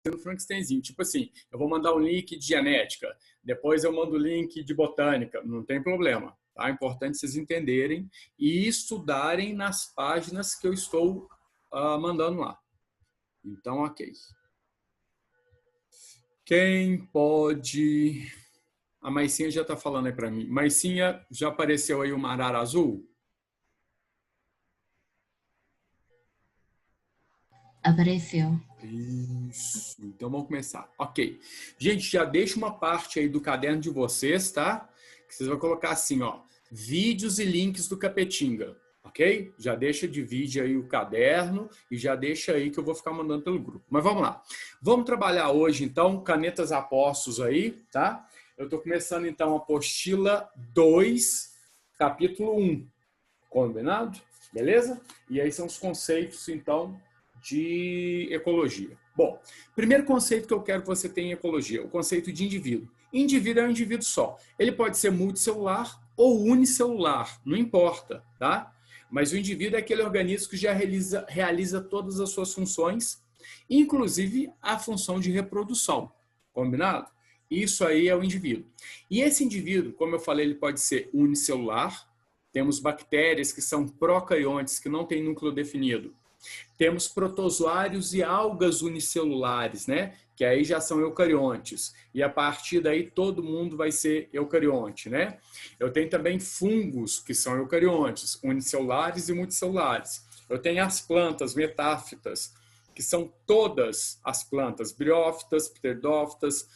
no Frankensteinzinho. Tipo assim, eu vou mandar um link de genética, depois eu mando o link de botânica, não tem problema. Tá? É importante vocês entenderem e estudarem nas páginas que eu estou mandando lá. Então, ok. Quem pode... A Maicinha já está falando aí para mim. Maicinha, já apareceu aí uma arara azul? Apareceu. Isso. Então vamos começar. Ok. Gente, já deixa uma parte aí do caderno de vocês, tá? Que vocês vão colocar assim, ó. Vídeos e links do Capetinga. Ok? Já deixa, divide aí o caderno e já deixa aí que eu vou ficar mandando pelo grupo. Mas vamos lá. Vamos trabalhar hoje, então, canetas apostos aí, tá? Eu estou começando, então, a apostila 2, capítulo 1. Combinado? Beleza? E aí são os conceitos, então, de ecologia. Bom, primeiro conceito que eu quero que você tenha em ecologia, o conceito de indivíduo. Indivíduo é um indivíduo só. Ele pode ser multicelular ou unicelular, não importa, tá? Mas o indivíduo é aquele organismo que já realiza todas as suas funções, inclusive a função de reprodução. Combinado? Isso aí é o indivíduo. E esse indivíduo, como eu falei, ele pode ser unicelular. Temos bactérias que são procariontes, que não têm núcleo definido. Temos protozoários e algas unicelulares, né? Que aí já são eucariontes. E a partir daí todo mundo vai ser eucarionte, né? Eu tenho também fungos, que são eucariontes, unicelulares e multicelulares. Eu tenho as plantas metáfitas, que são todas as plantas, briófitas, pteridófitas,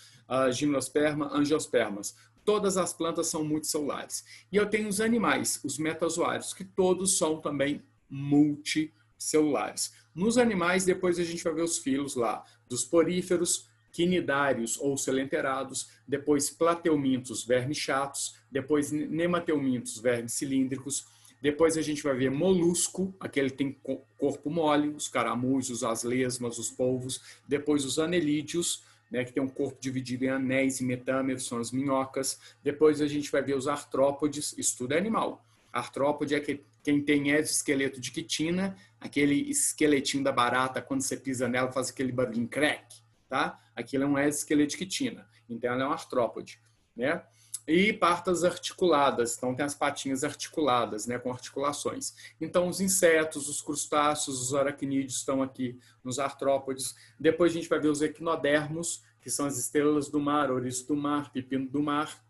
gimnosperma, angiospermas. Todas as plantas são multicelulares. E eu tenho os animais, os metazoários, que todos são também multicelulares. Nos animais, depois a gente vai ver os filos lá, dos poríferos, quinidários ou selenterados, depois plateumintos, vermes chatos, depois nemateumintos, vermes cilíndricos, depois a gente vai ver molusco, aquele que tem corpo mole, os caramujos, as lesmas, os polvos, depois os anelídeos, né, que tem um corpo dividido em anéis e metâmeros, são as minhocas. Depois a gente vai ver os artrópodes, isso tudo é animal. Artrópode é quem tem exoesqueleto de quitina, aquele esqueletinho da barata, quando você pisa nela, faz aquele barulhinho crack, tá? Aquilo é um exoesqueleto de quitina, então ela é um artrópode, né? E patas articuladas, então tem as patinhas articuladas, né, com articulações. Então os insetos, os crustáceos, os aracnídeos estão aqui nos artrópodes. Depois a gente vai ver os equinodermos, que são as estrelas do mar, ouriço do mar, pepino do mar,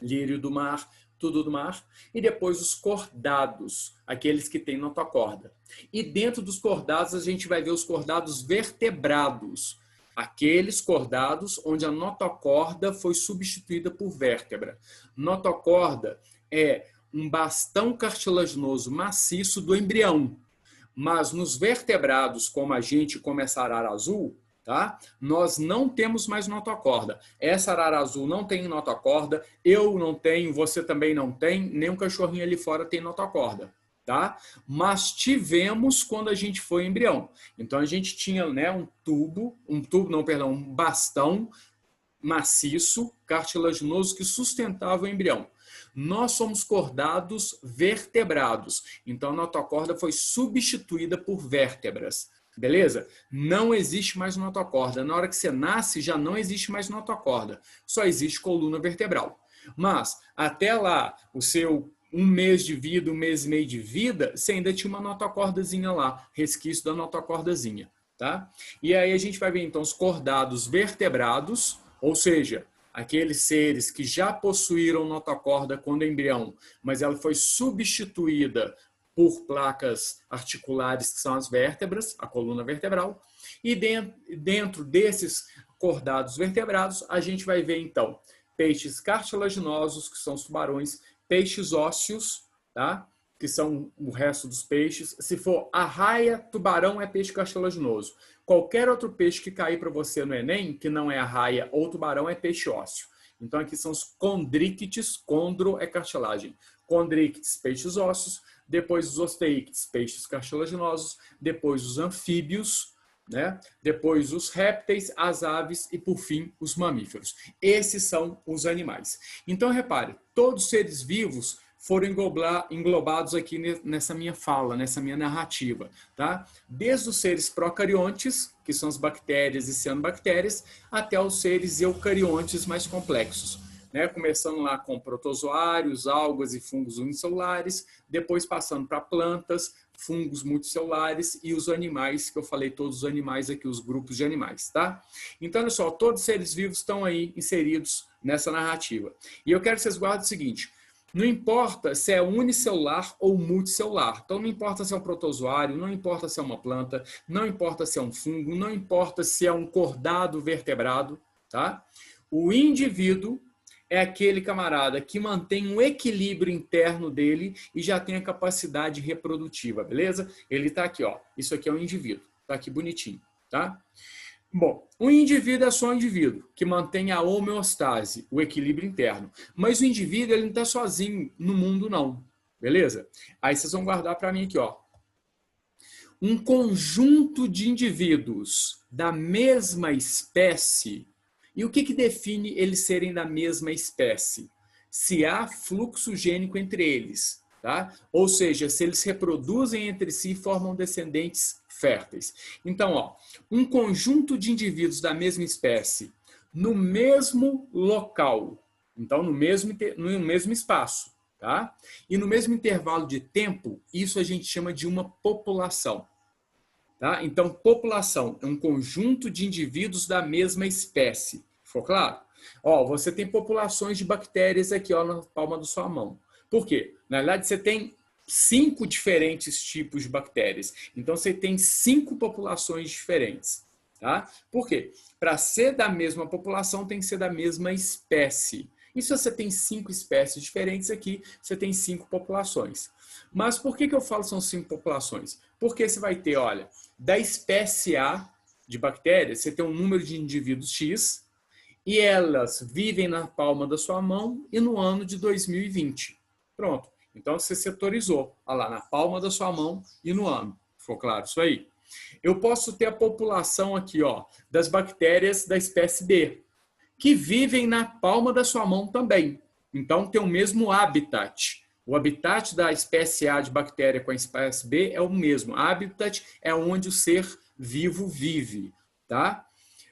lírio do mar, tudo do mar. E depois os cordados, aqueles que têm notocorda. E dentro dos cordados a gente vai ver os cordados vertebrados, aqueles cordados onde a notocorda foi substituída por vértebra. Notocorda é um bastão cartilaginoso maciço do embrião. Mas nos vertebrados, como a gente, como essa arara azul, tá? Nós não temos mais notocorda. Essa arara azul não tem notocorda, eu não tenho, você também não tem, nem um cachorrinho ali fora tem notocorda. Tá? Mas tivemos quando a gente foi embrião. Então a gente tinha, né, um bastão maciço, cartilaginoso que sustentava o embrião. Nós somos cordados vertebrados. Então a notocorda foi substituída por vértebras. Beleza? Não existe mais notocorda. Na hora que você nasce, já não existe mais notocorda. Só existe coluna vertebral. Mas até lá, o seu 1 mês de vida, 1 mês e meio de vida, você ainda tinha uma notocordazinha lá, resquício da notocordazinha, tá? E aí a gente vai ver, então, os cordados vertebrados, ou seja, aqueles seres que já possuíram notocorda quando embrião, mas ela foi substituída por placas articulares, que são as vértebras, a coluna vertebral, e dentro desses cordados vertebrados, a gente vai ver, então, peixes cartilaginosos, que são os tubarões, peixes ósseos, tá? Que são o resto dos peixes. Se for arraia, tubarão é peixe cartilaginoso. Qualquer outro peixe que cair para você no Enem, que não é arraia ou tubarão, é peixe ósseo. Então aqui são os condríctites, condro é cartilagem. Condríctites, peixes ósseos, depois os osteíctites, peixes cartilaginosos, depois os anfíbios, né? Depois os répteis, as aves e, por fim, os mamíferos. Esses são os animais. Então, repare, todos os seres vivos foram englobados aqui nessa minha fala, nessa minha narrativa, tá? Desde os seres procariontes, que são as bactérias e cianobactérias, até os seres eucariontes mais complexos, né? Começando lá com protozoários, algas e fungos unicelulares, depois passando para plantas, fungos multicelulares e os animais, que eu falei todos os animais aqui, os grupos de animais, tá? Então, olha só, todos os seres vivos estão aí inseridos nessa narrativa. E eu quero que vocês guardem o seguinte: não importa se é unicelular ou multicelular. Então, não importa se é um protozoário, não importa se é uma planta, não importa se é um fungo, não importa se é um cordado vertebrado, tá? O indivíduo é aquele camarada que mantém um equilíbrio interno dele e já tem a capacidade reprodutiva, beleza? Ele está aqui, ó. Isso aqui é um indivíduo. Está aqui bonitinho, tá? Bom, o indivíduo é só um indivíduo que mantém a homeostase, o equilíbrio interno. Mas o indivíduo, ele não está sozinho no mundo, não. Beleza? Aí vocês vão guardar para mim aqui, ó. Um conjunto de indivíduos da mesma espécie. E o que define eles serem da mesma espécie? Se há fluxo gênico entre eles, tá? Ou seja, se eles reproduzem entre si e formam descendentes férteis. Então, ó, um conjunto de indivíduos da mesma espécie no mesmo local, então no mesmo espaço, tá? E no mesmo intervalo de tempo, isso a gente chama de uma população. Tá? Então, população é um conjunto de indivíduos da mesma espécie. Ficou claro? Ó, você tem populações de bactérias aqui, ó, na palma da sua mão. Por quê? Na verdade, você tem 5 diferentes tipos de bactérias. Então, você tem 5 populações diferentes. Tá? Por quê? Para ser da mesma população, tem que ser da mesma espécie. E se você tem 5 espécies diferentes aqui, você tem 5 populações. Mas por que eu falo que são 5 populações? Porque você vai ter, olha, da espécie A de bactérias, você tem um número de indivíduos X e elas vivem na palma da sua mão e no ano de 2020. Pronto. Então, você setorizou. Olha lá, na palma da sua mão e no ano. Ficou claro isso aí? Eu posso ter a população aqui, ó, das bactérias da espécie B, que vivem na palma da sua mão também. Então, tem o mesmo habitat. O habitat da espécie A de bactéria com a espécie B é o mesmo. Habitat é onde o ser vivo vive, tá?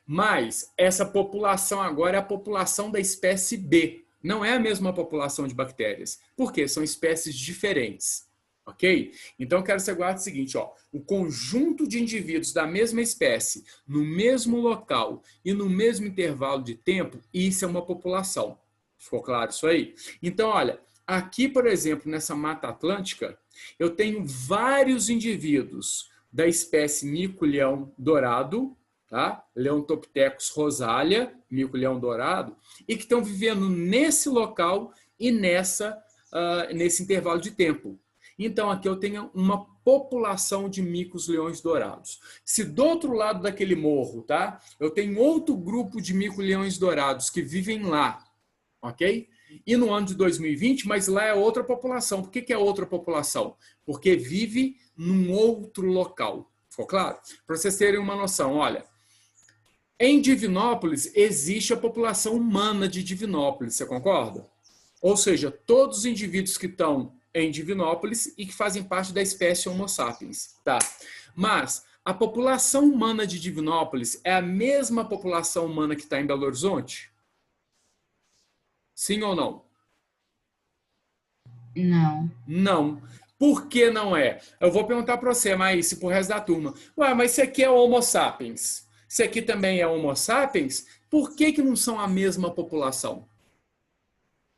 Mas essa população agora é a população da espécie B. Não é a mesma população de bactérias. Por quê? São espécies diferentes. Ok? Então, eu quero que você guarde o seguinte, ó. O conjunto de indivíduos da mesma espécie, no mesmo local e no mesmo intervalo de tempo, isso é uma população. Ficou claro isso aí? Então, olha, aqui, por exemplo, nessa Mata Atlântica, eu tenho vários indivíduos da espécie mico-leão dourado, tá? Leontopithecus rosalia, mico-leão dourado, e que estão vivendo nesse local e nesse intervalo de tempo. Então, aqui eu tenho uma população de micos-leões dourados. Se do outro lado daquele morro, tá? Eu tenho outro grupo de mico-leões dourados que vivem lá, ok? E no ano de 2020, mas lá é outra população. Por que é outra população? Porque vive num outro local. Ficou claro? Para vocês terem uma noção, olha, em Divinópolis existe a população humana de Divinópolis, você concorda? Ou seja, todos os indivíduos que estão em Divinópolis e que fazem parte da espécie Homo sapiens. Tá? Mas a população humana de Divinópolis é a mesma população humana que está em Belo Horizonte? Sim ou não? Não. Não. Por que não é? Eu vou perguntar para você, Maíse, pro resto da turma. Ué, mas isso aqui é Homo sapiens. Isso aqui também é Homo sapiens. Por que não são a mesma população?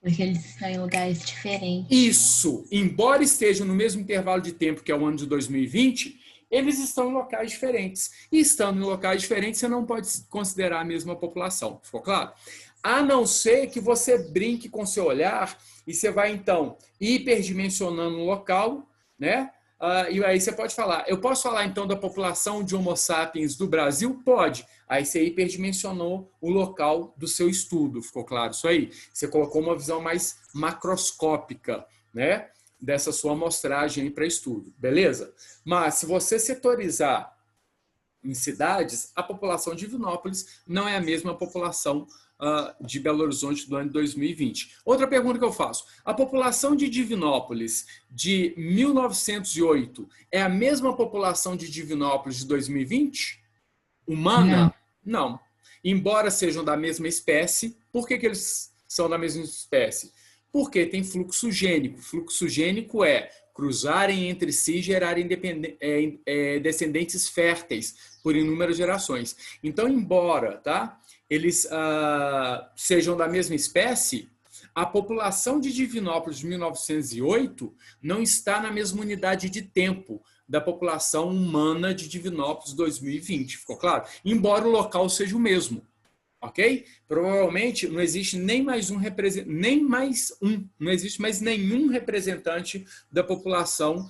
Porque eles estão em lugares diferentes. Isso. Embora estejam no mesmo intervalo de tempo, que é o ano de 2020, eles estão em locais diferentes. E estando em locais diferentes, você não pode considerar a mesma população. Ficou claro? A não ser que você brinque com seu olhar e você vai, então, hiperdimensionando o local, né? E aí você pode falar, eu posso falar, então, da população de Homo sapiens do Brasil? Pode. Aí você hiperdimensionou o local do seu estudo. Ficou claro isso aí? Você colocou uma visão mais macroscópica, né? Dessa sua amostragem para estudo. Beleza? Mas se você setorizar em cidades, a população de Divinópolis não é a mesma população de Belo Horizonte do ano de 2020. Outra pergunta que eu faço. A população de Divinópolis de 1908 é a mesma população de Divinópolis de 2020? Humana? Não. Embora sejam da mesma espécie, por que eles são da mesma espécie? Porque tem fluxo gênico. Fluxo gênico é cruzarem entre si e gerarem descendentes férteis por inúmeras gerações. Então, embora eles sejam da mesma espécie, a população de Divinópolis de 1908 não está na mesma unidade de tempo da população humana de Divinópolis 2020, ficou claro? Embora o local seja o mesmo, ok? Provavelmente não existe não existe mais nenhum representante da população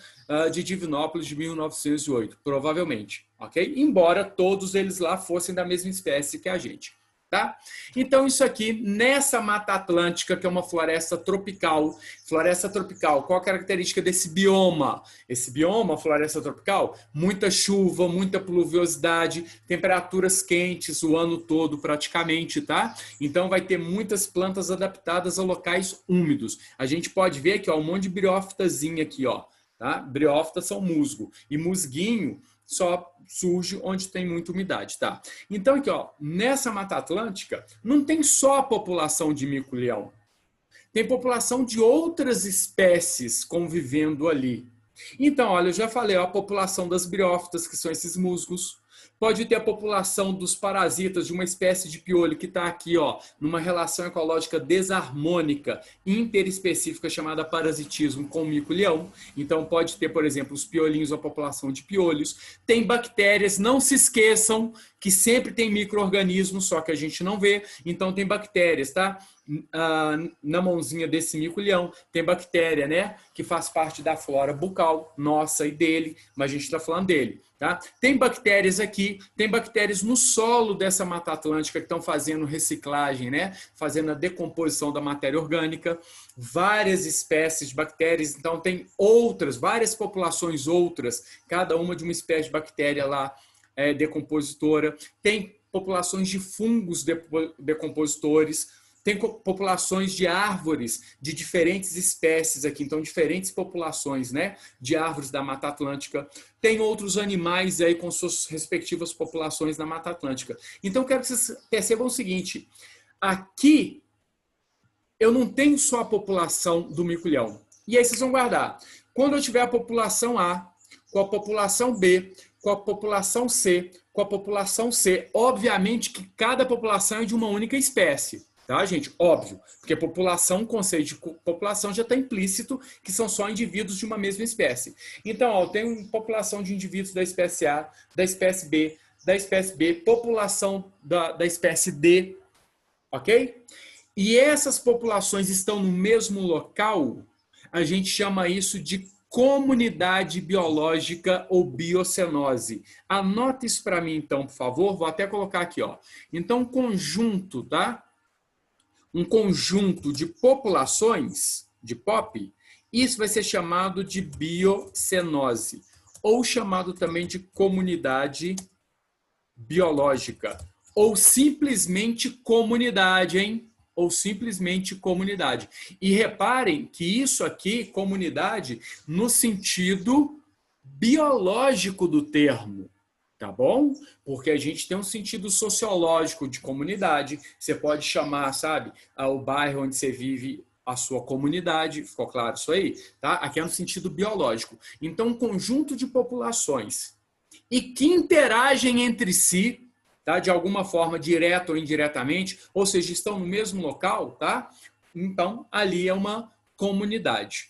de Divinópolis de 1908, provavelmente, ok? Embora todos eles lá fossem da mesma espécie que a gente. Tá? Então, isso aqui, nessa Mata Atlântica, que é uma floresta tropical. Floresta tropical, qual a característica desse bioma? Esse bioma, floresta tropical, muita chuva, muita pluviosidade, temperaturas quentes o ano todo praticamente, tá? Então, vai ter muitas plantas adaptadas a locais úmidos. A gente pode ver aqui, ó, um monte de briófitazinha aqui, ó. Tá? Briófitas são musgo. E musguinho só surge onde tem muita umidade, tá? Então, aqui, ó, nessa Mata Atlântica, não tem só a população de mico-leão. Tem população de outras espécies convivendo ali. Então, olha, eu já falei, ó, a população das briófitas, que são esses musgos. Pode ter a população dos parasitas de uma espécie de piolho que está aqui, ó, numa relação ecológica desarmônica interespecífica chamada parasitismo com o mico-leão. Então pode ter, por exemplo, os piolinhos, a população de piolhos. Tem bactérias, não se esqueçam que sempre tem micro-organismos, só que a gente não vê. Então tem bactérias, tá? Na mãozinha desse mico-leão tem bactéria, né? Que faz parte da flora bucal, nossa e dele, mas a gente está falando dele. Tá? Tem bactérias aqui, tem bactérias no solo dessa Mata Atlântica que estão fazendo reciclagem, né? Fazendo a decomposição da matéria orgânica, várias espécies de bactérias, então tem outras, várias populações outras, cada uma de uma espécie de bactéria lá decompositora, tem populações de fungos decompositores, tem populações de árvores de diferentes espécies aqui, então diferentes populações, né, de árvores da Mata Atlântica. Tem outros animais aí com suas respectivas populações na Mata Atlântica. Então quero que vocês percebam o seguinte, aqui eu não tenho só a população do mico-leão. E aí vocês vão guardar. Quando eu tiver a população A, com a população B, com a população C, com a população C, obviamente que cada população é de uma única espécie. Tá, gente? Óbvio, porque população, o conceito de população já está implícito que são só indivíduos de uma mesma espécie. Então, ó, eu tenho população de indivíduos da espécie A, da espécie B, população da espécie D, ok? E essas populações estão no mesmo local, a gente chama isso de comunidade biológica ou biocenose. Anota isso para mim, então, por favor. Vou até colocar aqui, ó. Então, conjunto, tá? Um conjunto de populações de POP, isso vai ser chamado de biocenose, ou chamado também de comunidade biológica, ou simplesmente comunidade, hein? Ou simplesmente comunidade. E reparem que isso aqui, comunidade, no sentido biológico do termo. Tá bom? Porque a gente tem um sentido sociológico de comunidade. Você pode chamar, sabe, o bairro onde você vive a sua comunidade. Ficou claro isso aí? Tá? Aqui é no sentido biológico. Então, um conjunto de populações e que interagem entre si, tá? De alguma forma, direta ou indiretamente, ou seja, estão no mesmo local, tá? Então, ali é uma comunidade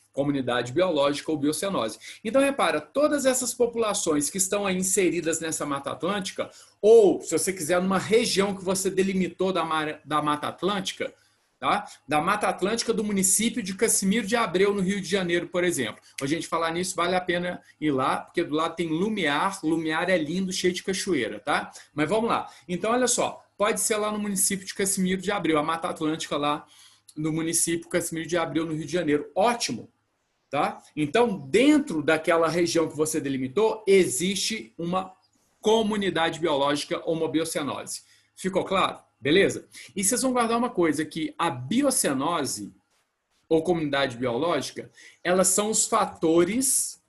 biológica ou biocenose. Então, repara, todas essas populações que estão aí inseridas nessa Mata Atlântica, ou, se você quiser, numa região que você delimitou da Mata Atlântica, tá? Da Mata Atlântica do município de Casimiro de Abreu, no Rio de Janeiro, por exemplo. A gente falar nisso, vale a pena ir lá, porque do lado tem Lumiar. Lumiar é lindo, cheio de cachoeira, tá? Mas vamos lá. Então, olha só, pode ser lá no município de Casimiro de Abreu, a Mata Atlântica lá no município Casimiro de Abreu, no Rio de Janeiro. Ótimo! Tá? Então, dentro daquela região que você delimitou, existe uma comunidade biológica ou uma biocenose. Ficou claro? Beleza? E vocês vão guardar uma coisa, que a biocenose, ou comunidade biológica, elas são os fatores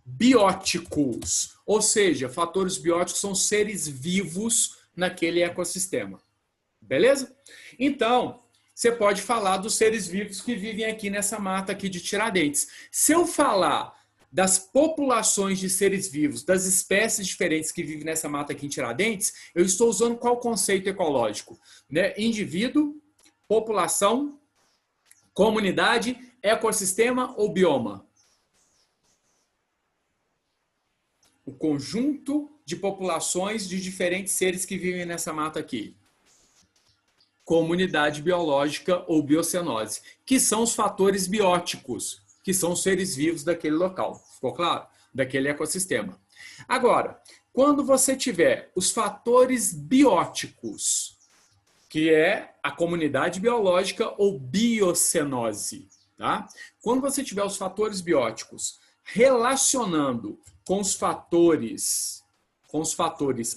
bióticos. Ou seja, fatores bióticos são seres vivos naquele ecossistema. Beleza? Então, você pode falar dos seres vivos que vivem aqui nessa mata aqui de Tiradentes. Se eu falar das populações de seres vivos, das espécies diferentes que vivem nessa mata aqui em Tiradentes, eu estou usando qual conceito ecológico? Né? Indivíduo, população, comunidade, ecossistema ou bioma? O conjunto de populações de diferentes seres que vivem nessa mata aqui. Comunidade biológica ou biocenose, que são os fatores bióticos, que são os seres vivos daquele local. Ficou claro? Daquele ecossistema. Agora, quando você tiver os fatores bióticos, que é a comunidade biológica ou biocenose, tá? Quando você tiver os fatores bióticos relacionando com os fatores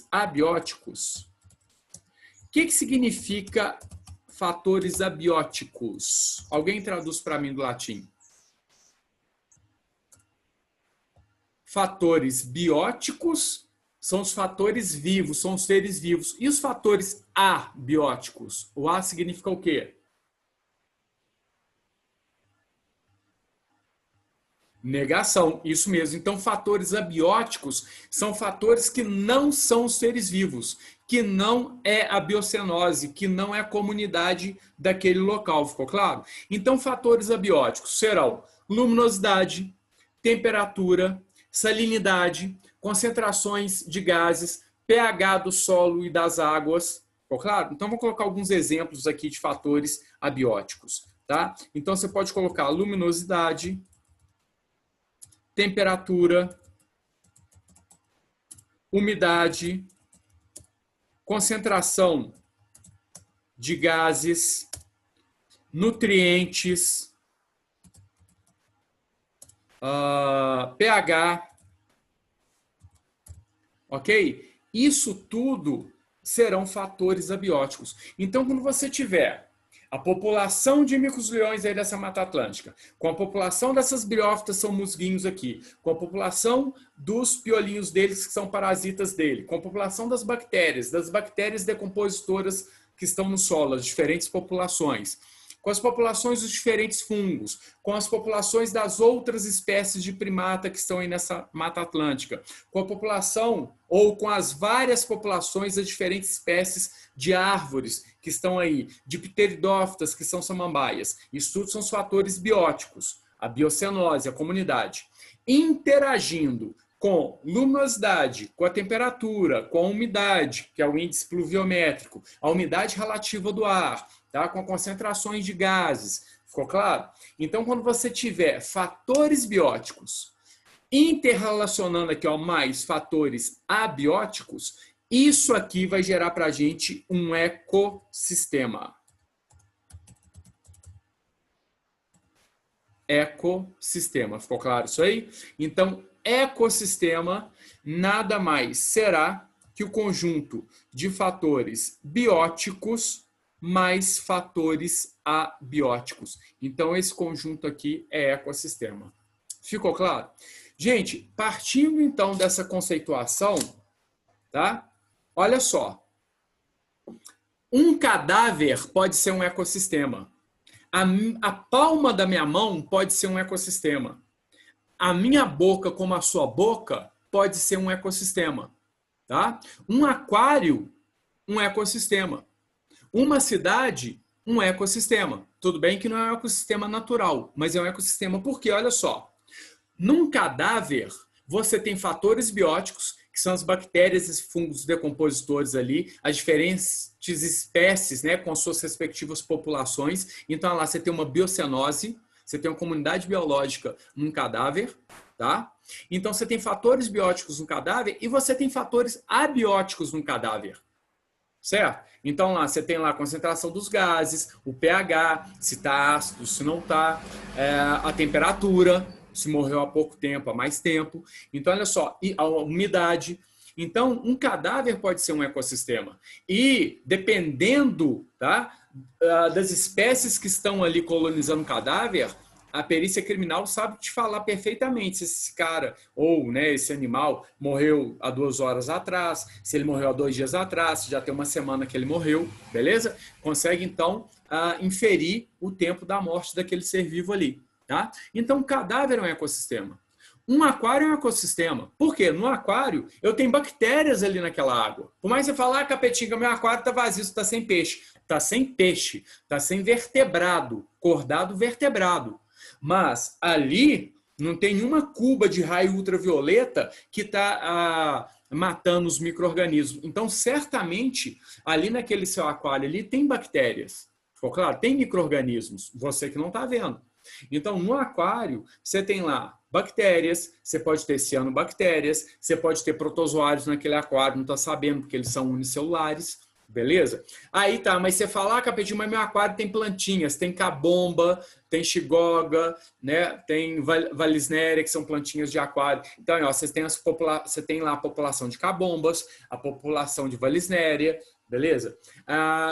abióticos, o que significa fatores abióticos? Alguém traduz para mim do latim? Fatores bióticos são os fatores vivos, são os seres vivos. E os fatores abióticos? O A significa o quê? Negação, isso mesmo. Então, fatores abióticos são fatores que não são seres vivos, que não é a biocenose, que não é a comunidade daquele local, ficou claro? Então, fatores abióticos serão luminosidade, temperatura, salinidade, concentrações de gases, pH do solo e das águas, ficou claro? Então, vou colocar alguns exemplos aqui de fatores abióticos, tá? Então, você pode colocar luminosidade, temperatura, umidade, concentração de gases, nutrientes, pH, ok? Isso tudo serão fatores abióticos. Então, quando você tiver a população de micos-leões aí dessa Mata Atlântica, com a população dessas briófitas, são musguinhos aqui, com a população dos piolinhos deles, que são parasitas dele, com a população das bactérias decompositoras que estão no solo, as diferentes populações, com as populações dos diferentes fungos, com as populações das outras espécies de primata que estão aí nessa Mata Atlântica, com a população ou com as várias populações das diferentes espécies de árvores que estão aí, de pteridófitas, que são samambaias. Isso tudo são os fatores bióticos, a biocenose, a comunidade. Interagindo com luminosidade, com a temperatura, com a umidade, que é o índice pluviométrico, a umidade relativa do ar, tá? Com concentrações de gases. Ficou claro? Então, quando você tiver fatores bióticos interrelacionando aqui, ó, mais fatores abióticos, isso aqui vai gerar para a gente um ecossistema. Ecossistema. Ficou claro isso aí? Então, ecossistema nada mais será que o conjunto de fatores bióticos mais fatores abióticos. Então, esse conjunto aqui é ecossistema. Ficou claro? Gente, partindo então dessa conceituação, tá? Olha só. Um cadáver pode ser um ecossistema. A palma da minha mão pode ser um ecossistema. A minha boca, como a sua boca, pode ser um ecossistema. Tá? Um aquário, um ecossistema. Uma cidade, um ecossistema. Tudo bem que não é um ecossistema natural, mas é um ecossistema porque, olha só, num cadáver, você tem fatores bióticos, que são as bactérias e fungos decompositores ali, as diferentes espécies, né, com suas respectivas populações. Então, lá você tem uma biocenose, você tem uma comunidade biológica num cadáver, tá? Então, você tem fatores bióticos no cadáver e você tem fatores abióticos no cadáver, certo? Então, lá você tem lá a concentração dos gases, o pH, se está ácido, se não está, a temperatura, se morreu há pouco tempo, há mais tempo. Então, olha só, a umidade. Então, um cadáver pode ser um ecossistema. E, dependendo, tá, das espécies que estão ali colonizando o cadáver, a perícia criminal sabe te falar perfeitamente se esse cara ou, né, esse animal morreu há 2 horas atrás, se ele morreu há 2 dias atrás, se já tem uma semana que ele morreu, beleza? Consegue, então, inferir o tempo da morte daquele ser vivo ali. Tá? Então, o cadáver é um ecossistema. Um aquário é um ecossistema. Por quê? No aquário, eu tenho bactérias ali naquela água. Por mais que você falar, Capetinga, meu aquário está vazio, está sem peixe. Está sem peixe, está sem vertebrado, cordado vertebrado. Mas ali não tem nenhuma cuba de raio ultravioleta que está matando os micro-organismos. Então, certamente, ali naquele seu aquário ali tem bactérias. Ficou claro? Tem micro-organismos. Você que não está vendo. Então, no aquário, você tem lá bactérias, você pode ter cianobactérias, você pode ter protozoários naquele aquário, não está sabendo, porque eles são unicelulares, beleza? Aí tá, mas você fala, Capetinho, mas meu aquário tem plantinhas, tem cabomba, tem xigoga, né? Tem valisnéria, que são plantinhas de aquário. Então, ó, você tem lá a população de cabombas, a população de valisnéria, beleza?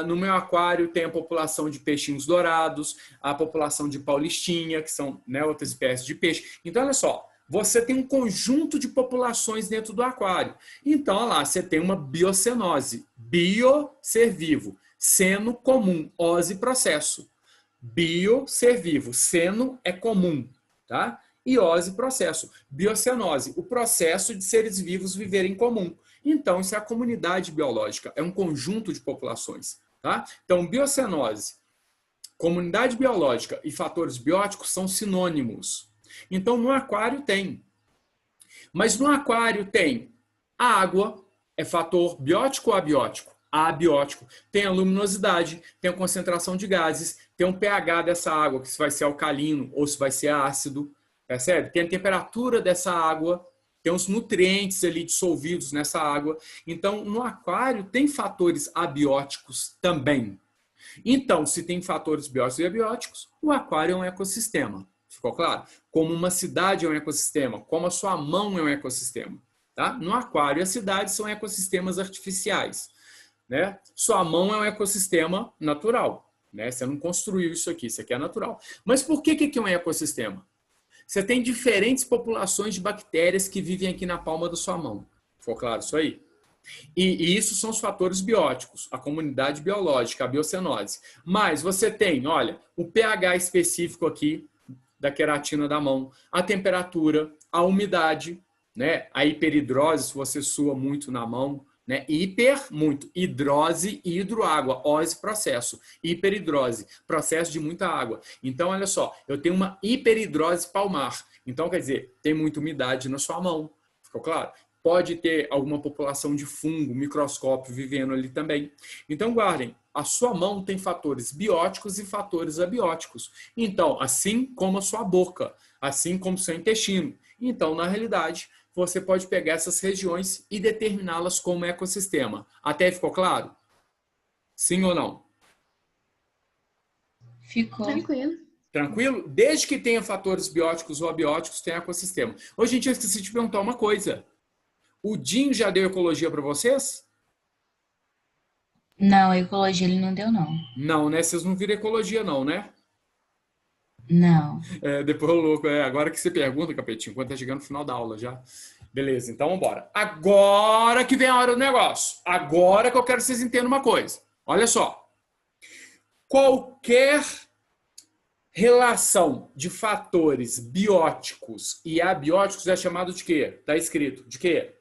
No meu aquário tem a população de peixinhos dourados, a população de paulistinha, que são, né, outras espécies de peixe. Então, olha só, você tem um conjunto de populações dentro do aquário. Então, olha lá, você tem uma biocenose. Bio, ser vivo. Seno, comum. Ose, processo. Bio, ser vivo. Seno é comum, tá? E ose, processo. Biocenose, o processo de seres vivos viverem em comum. Então, isso é a comunidade biológica, é um conjunto de populações. Tá? Então, biocenose, comunidade biológica e fatores bióticos são sinônimos. Então, no aquário tem. Mas no aquário tem a água, é fator biótico ou abiótico? Abiótico. Tem a luminosidade, tem a concentração de gases, tem um pH dessa água, que se vai ser alcalino ou se vai ser ácido. Percebe? Tem a temperatura dessa água, tem os nutrientes ali dissolvidos nessa água. Então, no aquário tem fatores abióticos também. Então, se tem fatores bióticos e abióticos, o aquário é um ecossistema. Ficou claro? Como uma cidade é um ecossistema, como a sua mão é um ecossistema. Tá? No aquário, as cidades são ecossistemas artificiais. Né? Sua mão é um ecossistema natural. Né? Você não construiu isso aqui é natural. Mas por que é um ecossistema? Você tem diferentes populações de bactérias que vivem aqui na palma da sua mão. Ficou claro isso aí? E isso são os fatores bióticos, a comunidade biológica, a biocenose. Mas você tem, olha, o pH específico aqui da queratina da mão, a temperatura, a umidade, né? A hiperidrose, se você sua muito na mão, né? Hiper, muito. Hidrose, hidro, água. Ose, processo. Hiperidrose, processo de muita água. Então, olha só, eu tenho uma hiperidrose palmar. Então, quer dizer, tem muita umidade na sua mão. Ficou claro? Pode ter alguma população de fungo, microscópio vivendo ali também. Então, guardem, a sua mão tem fatores bióticos e fatores abióticos. Então, assim como a sua boca, assim como o seu intestino. Então, na realidade, você pode pegar essas regiões e determiná-las como ecossistema. Até aí ficou claro? Sim ou não? Ficou. Tranquilo. Tranquilo? Desde que tenha fatores bióticos ou abióticos, tem ecossistema. Hoje, gente, eu esqueci de perguntar uma coisa. O Dinho já deu ecologia para vocês? Não, ecologia ele não deu, não. Não, né? Vocês não viram ecologia, não, né? Não. Depois o louco, agora que você pergunta, Capetinho, quando tá chegando no final da aula já. Beleza, então vamos embora. Agora que vem a hora do negócio. Agora que eu quero que vocês entendam uma coisa. Olha só. Qualquer relação de fatores bióticos e abióticos é chamado de quê? Tá escrito. De quê?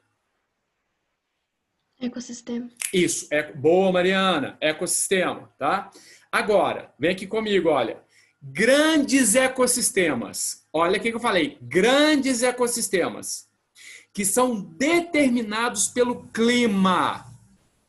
Ecossistema. Isso. Boa, Mariana. Ecossistema, tá? Agora, vem aqui comigo, olha. Grandes ecossistemas. Olha o que eu falei. Grandes ecossistemas que são determinados pelo clima.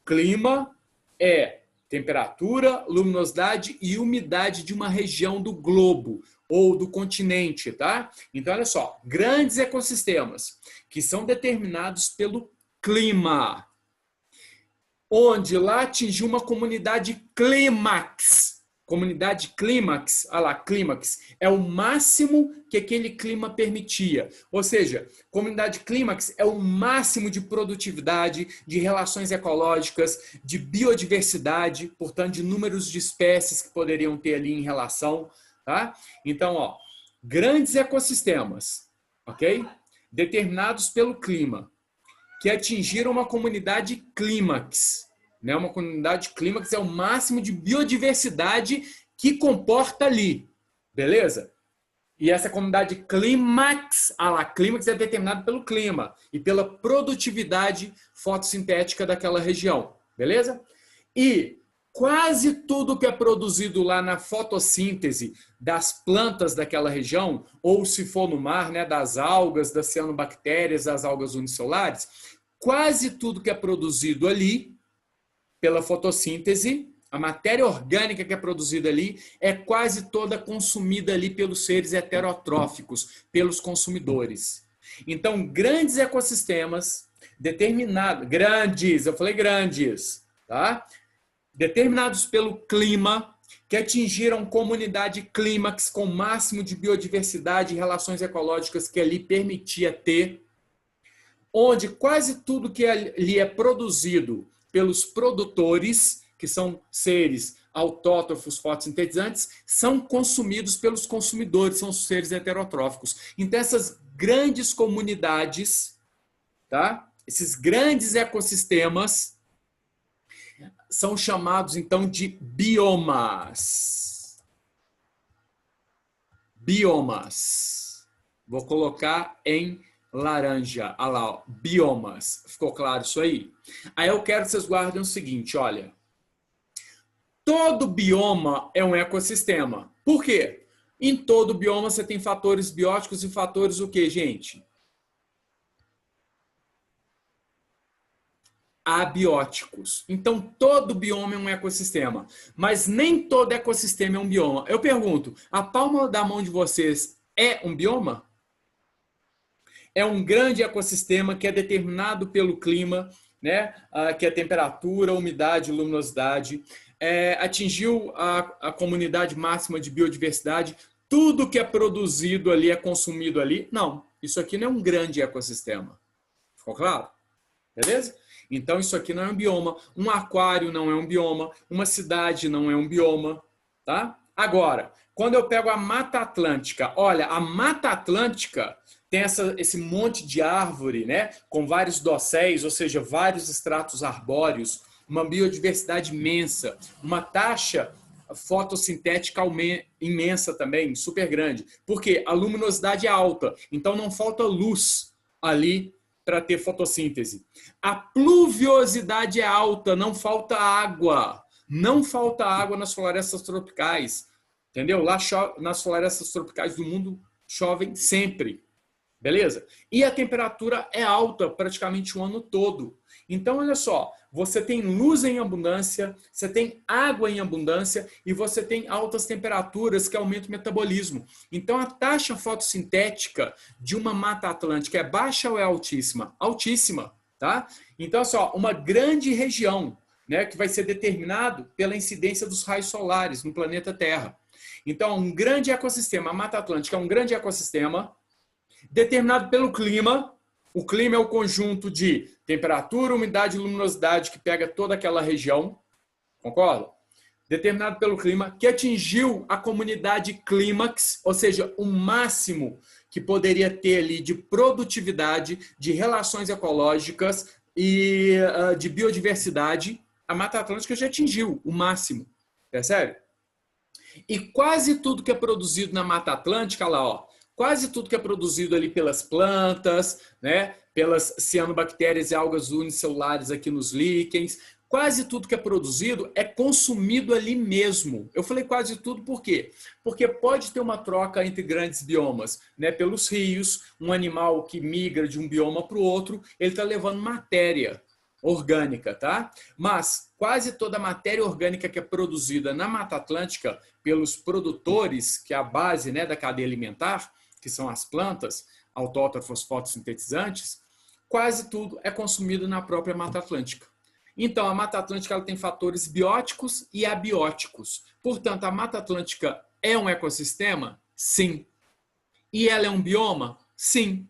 Clima é temperatura, luminosidade e umidade de uma região do globo ou do continente, tá? Então, olha só. Grandes ecossistemas que são determinados pelo clima. Onde lá atingiu uma comunidade clímax. Comunidade clímax, olha lá, clímax, é o máximo que aquele clima permitia. Ou seja, comunidade clímax é o máximo de produtividade, de relações ecológicas, de biodiversidade, portanto, de números de espécies que poderiam ter ali em relação. Tá? Então, ó, grandes ecossistemas, ok? Determinados pelo clima, que atingiram uma comunidade clímax. Né? Uma comunidade clímax é o máximo de biodiversidade que comporta ali. Beleza? E essa comunidade clímax, clímax é determinado pelo clima e pela produtividade fotossintética daquela região. Beleza? E quase tudo que é produzido lá na fotossíntese das plantas daquela região, ou se for no mar, né, das algas, das cianobactérias, das algas unicelulares, quase tudo que é produzido ali pela fotossíntese, a matéria orgânica que é produzida ali é quase toda consumida ali pelos seres heterotróficos, pelos consumidores. Então, grandes ecossistemas determinados, grandes, eu falei grandes, tá? Determinados pelo clima, que atingiram comunidade clímax com máximo de biodiversidade e relações ecológicas que ali permitia ter, onde quase tudo que ali é produzido pelos produtores, que são seres autótrofos fotossintetizantes, são consumidos pelos consumidores, são seres heterotróficos. Então, essas grandes comunidades, tá? Esses grandes ecossistemas, são chamados, então, de biomas. Biomas. Vou colocar em laranja. Olha lá, ó, biomas. Ficou claro isso aí? Aí eu quero que vocês guardem o seguinte, olha. Todo bioma é um ecossistema. Por quê? Em todo bioma você tem fatores bióticos e fatores o quê, gente? Abióticos. Então, todo bioma é um ecossistema. Mas nem todo ecossistema é um bioma. Eu pergunto, a palma da mão de vocês é um bioma? É um grande ecossistema que é determinado pelo clima, né? Que é temperatura, umidade, luminosidade. Atingiu a comunidade máxima de biodiversidade. Tudo que é produzido ali é consumido ali. Não, isso aqui não é um grande ecossistema. Ficou claro? Beleza? Então, isso aqui não é um bioma. Um aquário não é um bioma. Uma cidade não é um bioma. Tá? Agora, quando eu pego a Mata Atlântica, olha, a Mata Atlântica tem esse monte de árvore, né? Com vários dosséis, ou seja, vários estratos arbóreos, uma biodiversidade imensa, uma taxa fotossintética imensa também, super grande. Porque a luminosidade é alta, então não falta luz ali para ter fotossíntese. A pluviosidade é alta, não falta água. Não falta água nas florestas tropicais. Entendeu? Lá nas florestas tropicais do mundo chovem sempre. Beleza? E a temperatura é alta praticamente o ano todo. Então, olha só, você tem luz em abundância, você tem água em abundância e você tem altas temperaturas que aumentam o metabolismo. Então, a taxa fotossintética de uma Mata Atlântica é baixa ou é altíssima? Altíssima, tá? Então, olha só, uma grande região, né, que vai ser determinado pela incidência dos raios solares no planeta Terra. Então, um grande ecossistema, a Mata Atlântica é um grande ecossistema determinado pelo clima. O clima é o conjunto de temperatura, umidade e luminosidade que pega toda aquela região. Concorda? Determinado pelo clima, que atingiu a comunidade clímax, ou seja, o máximo que poderia ter ali de produtividade, de relações ecológicas e de biodiversidade. A Mata Atlântica já atingiu o máximo. Percebe? E quase tudo que é produzido na Mata Atlântica, lá, ó, quase tudo que é produzido ali pelas plantas, né, pelas cianobactérias e algas unicelulares aqui nos líquens, quase tudo que é produzido é consumido ali mesmo. Eu falei quase tudo por quê? Porque pode ter uma troca entre grandes biomas, né, pelos rios, um animal que migra de um bioma para o outro, ele está levando matéria orgânica, tá? Mas quase toda a matéria orgânica que é produzida na Mata Atlântica pelos produtores, que é a base, né, da cadeia alimentar, que são as plantas, autótrofos fotossintetizantes, quase tudo é consumido na própria Mata Atlântica. Então, a Mata Atlântica ela tem fatores bióticos e abióticos. Portanto, a Mata Atlântica é um ecossistema? Sim. E ela é um bioma? Sim.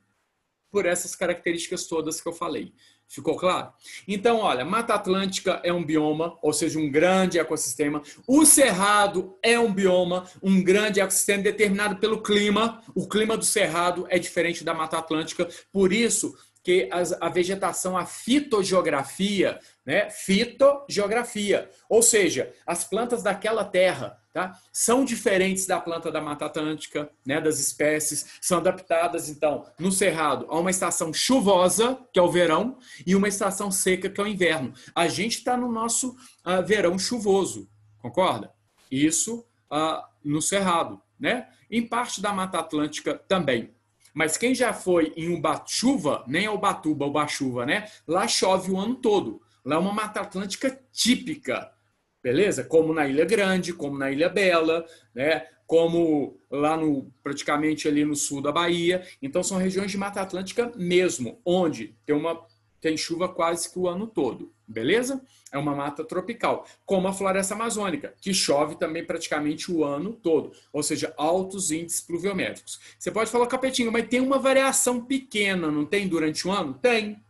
Por essas características todas que eu falei. Ficou claro? Então, olha, Mata Atlântica é um bioma, ou seja, um grande ecossistema. O Cerrado é um bioma, um grande ecossistema determinado pelo clima. O clima do Cerrado é diferente da Mata Atlântica, por isso que a vegetação, a fitogeografia, né? Fitogeografia, ou seja, as plantas daquela terra, tá? São diferentes da planta da Mata Atlântica, né? Das espécies, são adaptadas, então, no Cerrado, a uma estação chuvosa, que é o verão, e uma estação seca, que é o inverno. A gente está no nosso verão chuvoso, concorda? Isso no Cerrado, né? Em parte da Mata Atlântica também. Mas quem já foi em Ubatuba, nem é Ubatuba, Ubachuva, né? Lá chove o ano todo. Lá é uma Mata Atlântica típica, beleza? Como na Ilha Grande, como na Ilha Bela, né? Como lá praticamente ali no sul da Bahia. Então são regiões de Mata Atlântica mesmo, onde tem chuva quase que o ano todo, beleza? É uma mata tropical, como a floresta amazônica, que chove também praticamente o ano todo, ou seja, altos índices pluviométricos. Você pode falar, Capetinho, mas tem uma variação pequena, não tem durante o ano? Tem,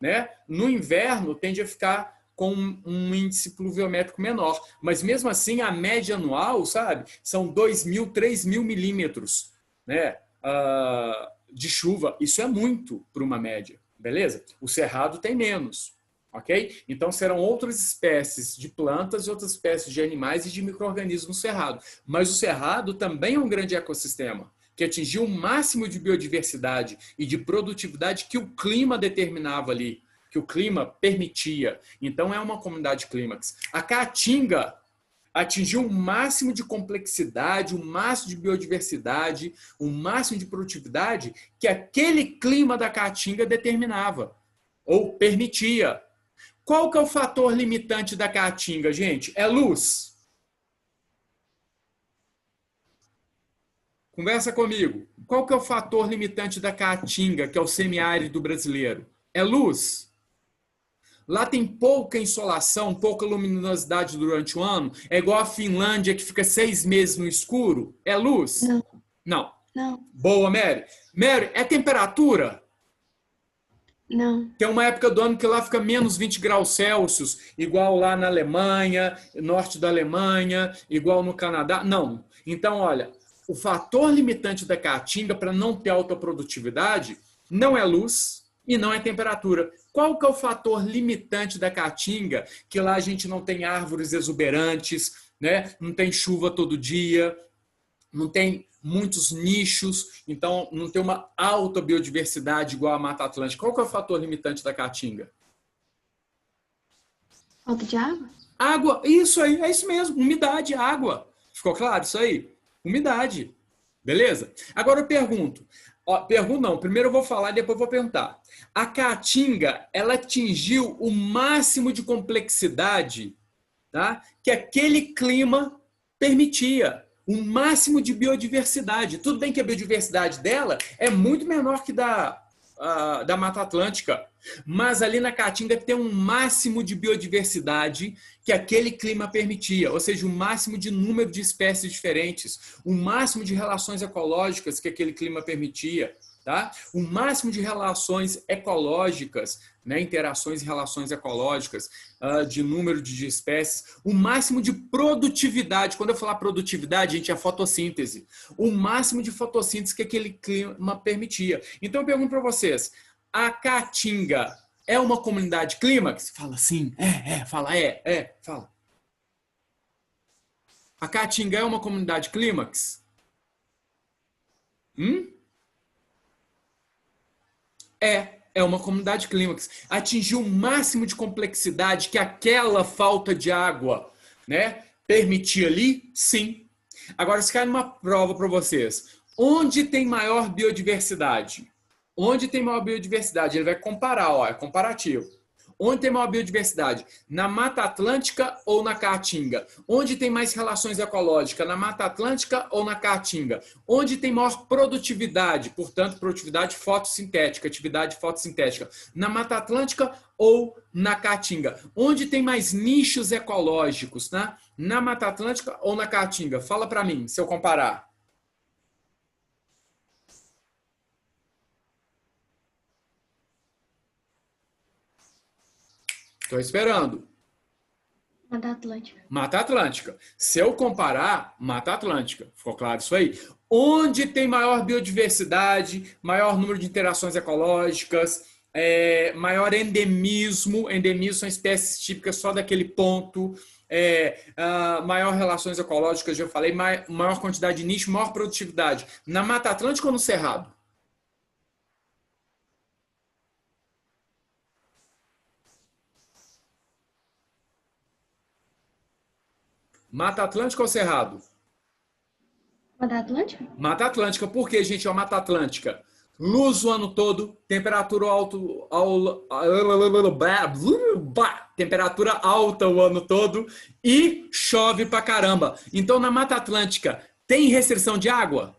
né? No inverno tende a ficar com um índice pluviométrico menor, mas mesmo assim a média anual, sabe, são 2.000, 3.000 milímetros, né, de chuva. Isso é muito para uma média. Beleza? O Cerrado tem menos, ok? Então serão outras espécies de plantas e outras espécies de animais e de micro-organismos no Cerrado. Mas o Cerrado também é um grande ecossistema que atingiu o máximo de biodiversidade e de produtividade que o clima determinava ali, que o clima permitia. Então é uma comunidade clímax. A Caatinga atingiu o máximo de complexidade, o máximo de biodiversidade, o máximo de produtividade que aquele clima da Caatinga determinava ou permitia. Qual que é o fator limitante da Caatinga, gente? É luz. Conversa comigo. Qual que é o fator limitante da Caatinga, que é o semiárido brasileiro? É luz. Lá tem pouca insolação, pouca luminosidade durante o ano. É igual a Finlândia, que fica 6 meses no escuro. É luz? Não. Não. Não. Boa, Mary. Mary, é temperatura? Não. Tem uma época do ano que lá fica menos 20 graus Celsius, igual lá na Alemanha, norte da Alemanha, igual no Canadá. Não. Então, olha, o fator limitante da Caatinga para não ter alta produtividade não é luz e não é temperatura. Qual que é o fator limitante da Caatinga? Que lá a gente não tem árvores exuberantes, né? Não tem chuva todo dia, não tem muitos nichos, então não tem uma alta biodiversidade igual a Mata Atlântica. Qual que é o fator limitante da Caatinga? Falta de água? Água, isso aí, é isso mesmo, umidade, água. Ficou claro isso aí? Umidade, beleza? Agora eu pergunto, não, primeiro eu vou falar e depois eu vou perguntar. A Caatinga, ela atingiu o máximo de complexidade, tá? Que aquele clima permitia. O máximo de biodiversidade. Tudo bem que a biodiversidade dela é muito menor que da Mata Atlântica, mas ali na Caatinga tem um máximo de biodiversidade que aquele clima permitia, ou seja, o máximo de número de espécies diferentes, o máximo de relações ecológicas que aquele clima permitia, tá? O máximo de relações ecológicas, né? Interações e relações ecológicas, de número de espécies, o máximo de produtividade. Quando eu falar produtividade, gente, é fotossíntese. O máximo de fotossíntese que aquele clima permitia. Então eu pergunto para vocês, a Caatinga é uma comunidade clímax? Fala sim, fala fala. A Caatinga é uma comunidade clímax? É uma comunidade clímax. Atingiu o máximo de complexidade que aquela falta de água, né, permitia ali? Sim. Agora, se cai numa prova para vocês. Onde tem maior biodiversidade? Onde tem maior biodiversidade? Ele vai comparar, ó, é comparativo. Onde tem maior biodiversidade? Na Mata Atlântica ou na Caatinga? Onde tem mais relações ecológicas? Na Mata Atlântica ou na Caatinga? Onde tem maior produtividade? Portanto, produtividade fotossintética, atividade fotossintética. Na Mata Atlântica ou na Caatinga? Onde tem mais nichos ecológicos, né? Na Mata Atlântica ou na Caatinga? Fala para mim, se eu comparar. Estou esperando. Mata Atlântica. Mata Atlântica. Se eu comparar, Mata Atlântica. Ficou claro isso aí? Onde tem maior biodiversidade, maior número de interações ecológicas, maior endemismo. Endemismo são espécies típicas só daquele ponto. Maior relações ecológicas, já falei. Maior quantidade de nicho, maior produtividade. Na Mata Atlântica ou no Cerrado? Mata Atlântica ou Cerrado? Mata Atlântica? Mata Atlântica. Por que, gente, é uma Mata Atlântica? Luz o ano todo, temperatura temperatura alta o ano todo e chove pra caramba. Então, na Mata Atlântica, tem restrição de água?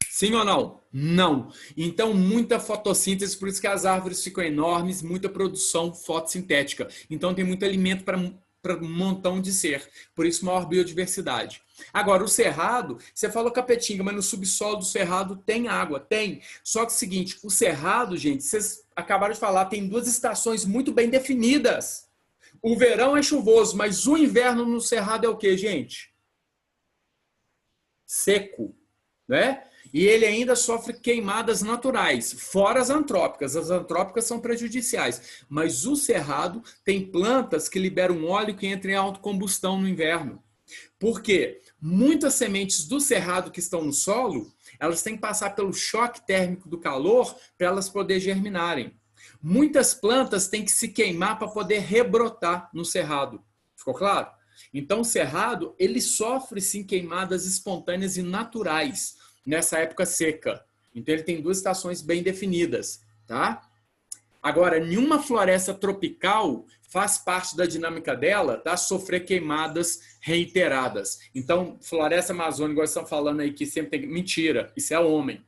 Sim ou não? Não. Então, muita fotossíntese, por isso que as árvores ficam enormes, muita produção fotossintética. Então, tem muito alimento para um montão de ser. Por isso, maior biodiversidade. Agora, o cerrado, você falou Capetinga, mas no subsolo do cerrado tem água? Tem. Só que é o seguinte, o cerrado, gente, vocês acabaram de falar, tem duas estações muito bem definidas. O verão é chuvoso, mas o inverno no cerrado é o quê, gente? Seco, né? E ele ainda sofre queimadas naturais, fora as antrópicas. As antrópicas são prejudiciais. Mas o cerrado tem plantas que liberam óleo que entra em autocombustão no inverno. Por quê? Muitas sementes do cerrado que estão no solo, elas têm que passar pelo choque térmico do calor para elas poderem germinarem. Muitas plantas têm que se queimar para poder rebrotar no cerrado. Ficou claro? Então, o cerrado, ele sofre sim queimadas espontâneas e naturais nessa época seca. Então, ele tem duas estações bem definidas, tá? Agora, nenhuma floresta tropical faz parte da dinâmica dela, tá? Sofrer queimadas reiteradas. Então, floresta amazônica, igual estão falando aí que sempre tem... Mentira, isso é homem.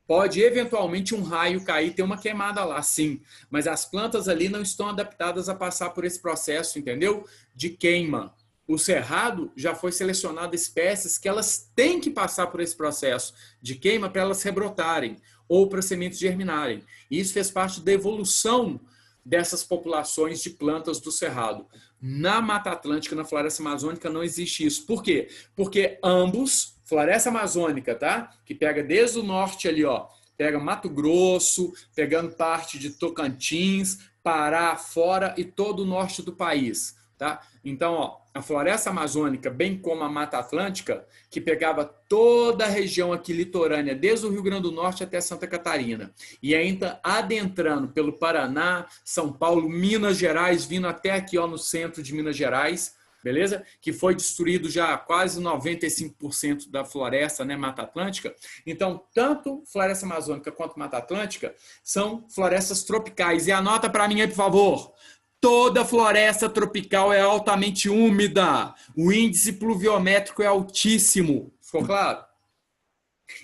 Pode, eventualmente, um raio cair e ter uma queimada lá, sim. Mas as plantas ali não estão adaptadas a passar por esse processo, entendeu? De queima. O cerrado já foi selecionado espécies que elas têm que passar por esse processo de queima para elas rebrotarem ou para sementes germinarem. E isso fez parte da evolução dessas populações de plantas do cerrado. Na Mata Atlântica, na Floresta Amazônica, não existe isso. Por quê? Porque ambos, Floresta Amazônica, tá? Que pega desde o norte ali, ó, pega Mato Grosso, pegando parte de Tocantins, Pará, fora e todo o norte do país, tá? Então, ó, a Floresta Amazônica, bem como a Mata Atlântica, que pegava toda a região aqui litorânea, desde o Rio Grande do Norte até Santa Catarina, e ainda adentrando pelo Paraná, São Paulo, Minas Gerais, vindo até aqui ó, no centro de Minas Gerais, beleza? Que foi destruído já quase 95% da floresta, né, Mata Atlântica. Então, tanto Floresta Amazônica quanto Mata Atlântica são florestas tropicais. E anota para mim aí, por favor. Toda floresta tropical é altamente úmida. O índice pluviométrico é altíssimo. Ficou claro?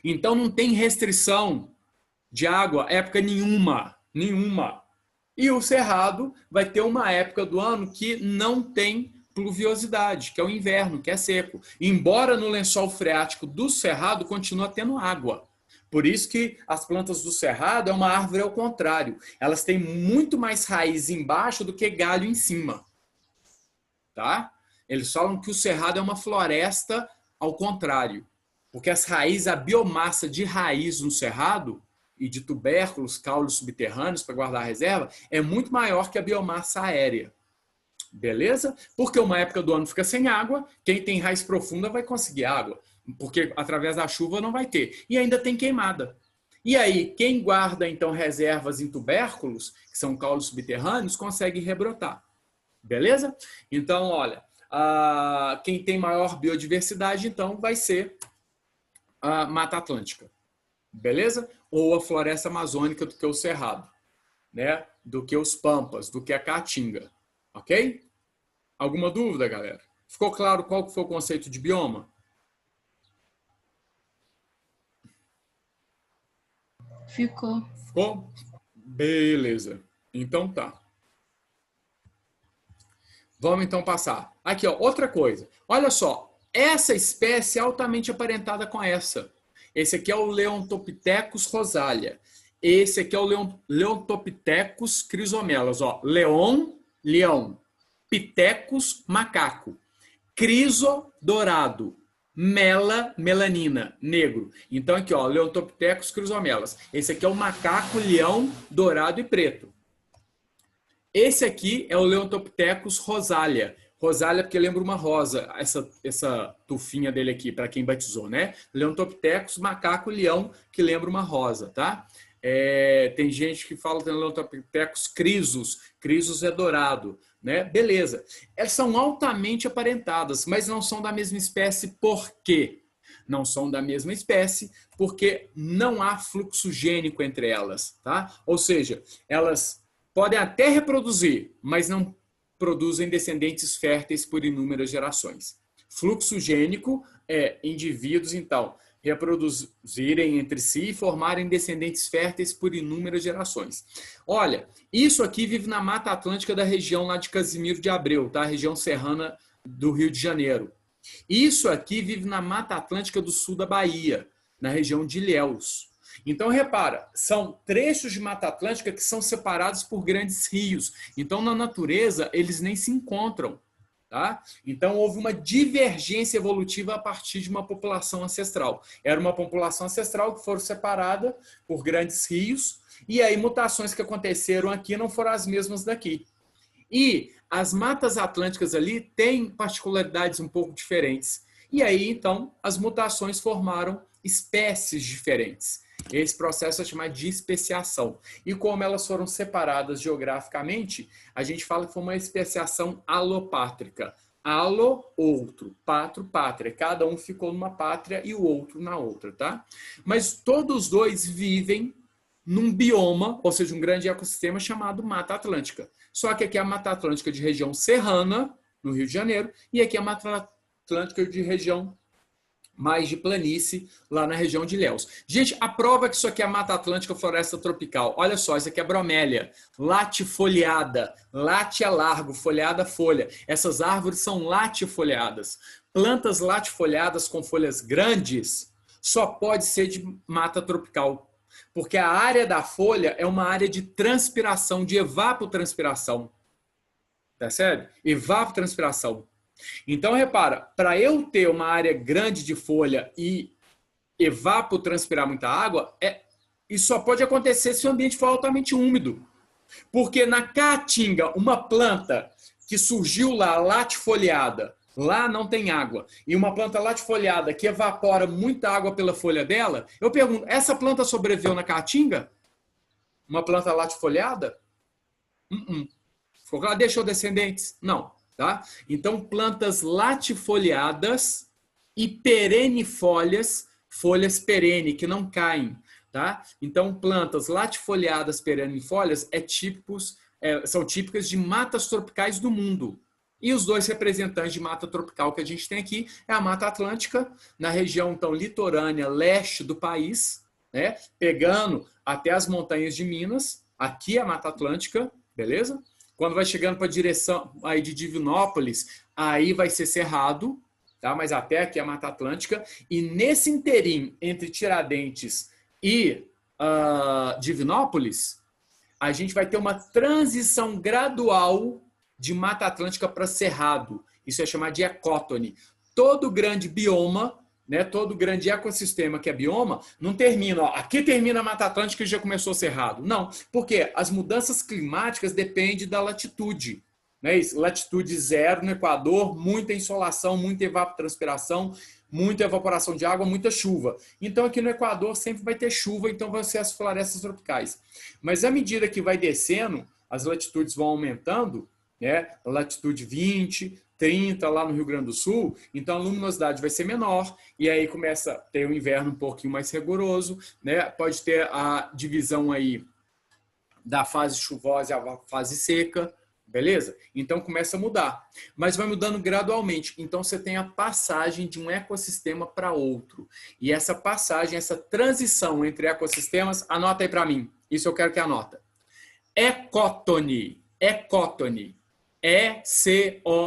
Então não tem restrição de água época nenhuma. Nenhuma. E o cerrado vai ter uma época do ano que não tem pluviosidade, que é o inverno, que é seco. Embora no lençol freático do cerrado continua tendo água. Por isso que as plantas do cerrado é uma árvore ao contrário. Elas têm muito mais raiz embaixo do que galho em cima. Tá? Eles falam que o cerrado é uma floresta ao contrário. Porque as raízes, a biomassa de raiz no cerrado e de tubérculos, caules subterrâneos para guardar a reserva, é muito maior que a biomassa aérea. Beleza? Porque uma época do ano fica sem água, quem tem raiz profunda vai conseguir água. Porque através da chuva não vai ter. E ainda tem queimada. E aí, quem guarda, então, reservas em tubérculos, que são caules subterrâneos, consegue rebrotar. Beleza? Então, olha, quem tem maior biodiversidade, então, vai ser a Mata Atlântica. Beleza? ou a floresta amazônica do que o cerrado, né? Do que os pampas, do que a caatinga, ok? Alguma dúvida, galera? Ficou claro qual que foi o conceito de bioma? Ficou. Ficou? Beleza. Então tá. Vamos então passar. Aqui, ó, outra coisa. Olha só, essa espécie é altamente aparentada com essa. Esse aqui é o Leontopithecus rosalia. Esse aqui é o Leontopithecus crisomelas. Ó, leão. Pithecus, macaco. Criso, dourado. Melanina, negro. Então aqui, ó, Leontopithecus crisomelas. Esse aqui é o macaco, leão, dourado e preto. Esse aqui é o Leontopithecus rosalia. Rosalia porque lembra uma rosa, essa tufinha dele aqui, para quem batizou, né? Leontopithecus, macaco, leão, que lembra uma rosa, tá? Tem gente que fala que tem Leontopithecus crisos é dourado, né? Beleza. Elas são altamente aparentadas, mas não são da mesma espécie. Por quê? Não são da mesma espécie porque não há fluxo gênico entre elas, tá? Ou seja, elas podem até reproduzir, mas não produzem descendentes férteis por inúmeras gerações. Fluxo gênico é indivíduos, então, reproduzirem entre si e formarem descendentes férteis por inúmeras gerações. Olha, isso aqui vive na Mata Atlântica da região lá de Casimiro de Abreu, tá? A região serrana do Rio de Janeiro. Isso aqui vive na Mata Atlântica do sul da Bahia, na região de Ilhéus. Então, repara, são trechos de Mata Atlântica que são separados por grandes rios. Então, na natureza, eles nem se encontram. Tá? Então, houve uma divergência evolutiva a partir de uma população ancestral. Era uma população ancestral que foram separada por grandes rios, e aí mutações que aconteceram aqui não foram as mesmas daqui. E as matas atlânticas ali têm particularidades um pouco diferentes. E aí, então, as mutações formaram espécies diferentes. Esse processo é chamado de especiação. E como elas foram separadas geograficamente, a gente fala que foi uma especiação alopátrica. Alo, outro. Patro, pátria. Cada um ficou numa pátria e o outro na outra, tá? Mas todos dois vivem num bioma, ou seja, um grande ecossistema chamado Mata Atlântica. Só que aqui é a Mata Atlântica de região serrana, no Rio de Janeiro, e aqui é a Mata Atlântica de região mais de planície, lá na região de Ilhéus. Gente, a prova que isso aqui é a Mata Atlântica Floresta Tropical. Olha só, isso aqui é bromélia, latifoliada. Late é largo, folhada, folha. Essas árvores são latifoliadas. Plantas latifoliadas com folhas grandes só pode ser de mata tropical, porque a área da folha é uma área de transpiração, de evapotranspiração. Tá certo? Evapotranspiração. Então, repara, para eu ter uma área grande de folha e evapotranspirar muita água, isso só pode acontecer se o ambiente for altamente úmido. Porque na caatinga, uma planta que surgiu lá, latifoliada, lá não tem água, e uma planta latifoliada que evapora muita água pela folha dela, eu pergunto, essa planta sobreviveu na caatinga? Uma planta latifoliada? Ela deixou descendentes? Não. Tá? Então, plantas latifoliadas e perennifólias, folhas perene, que não caem. Tá? Então, plantas latifoliadas perennifólias são típicas de matas tropicais do mundo. E os dois representantes de mata tropical que a gente tem aqui é a Mata Atlântica, na região então litorânea leste do país, né? Pegando até as montanhas de Minas. Aqui é a Mata Atlântica, beleza? Quando vai chegando para a direção aí de Divinópolis, aí vai ser Cerrado, tá? Mas até aqui é a Mata Atlântica. E nesse interim entre Tiradentes e Divinópolis, a gente vai ter uma transição gradual de Mata Atlântica para Cerrado. Isso é chamado de ecótone. Todo grande bioma, né, todo grande ecossistema que é bioma, não termina. Ó, aqui termina a Mata Atlântica e já começou Cerrado. Não, porque as mudanças climáticas dependem da latitude. Né? Latitude zero no Equador, muita insolação, muita evapotranspiração, muita evaporação de água, muita chuva. Então aqui no Equador sempre vai ter chuva, então vão ser as florestas tropicais. Mas à medida que vai descendo, as latitudes vão aumentando, né? Latitude 20, 30 lá no Rio Grande do Sul, então a luminosidade vai ser menor, e aí começa a ter um inverno um pouquinho mais rigoroso, né? Pode ter a divisão aí da fase chuvosa à fase seca, beleza? Então começa a mudar, mas vai mudando gradualmente. Então você tem a passagem de um ecossistema para outro. E essa passagem, essa transição entre ecossistemas, anota aí para mim. Isso eu quero que anota. Ecótone, ecótone. E-C-O-T-O-N-E.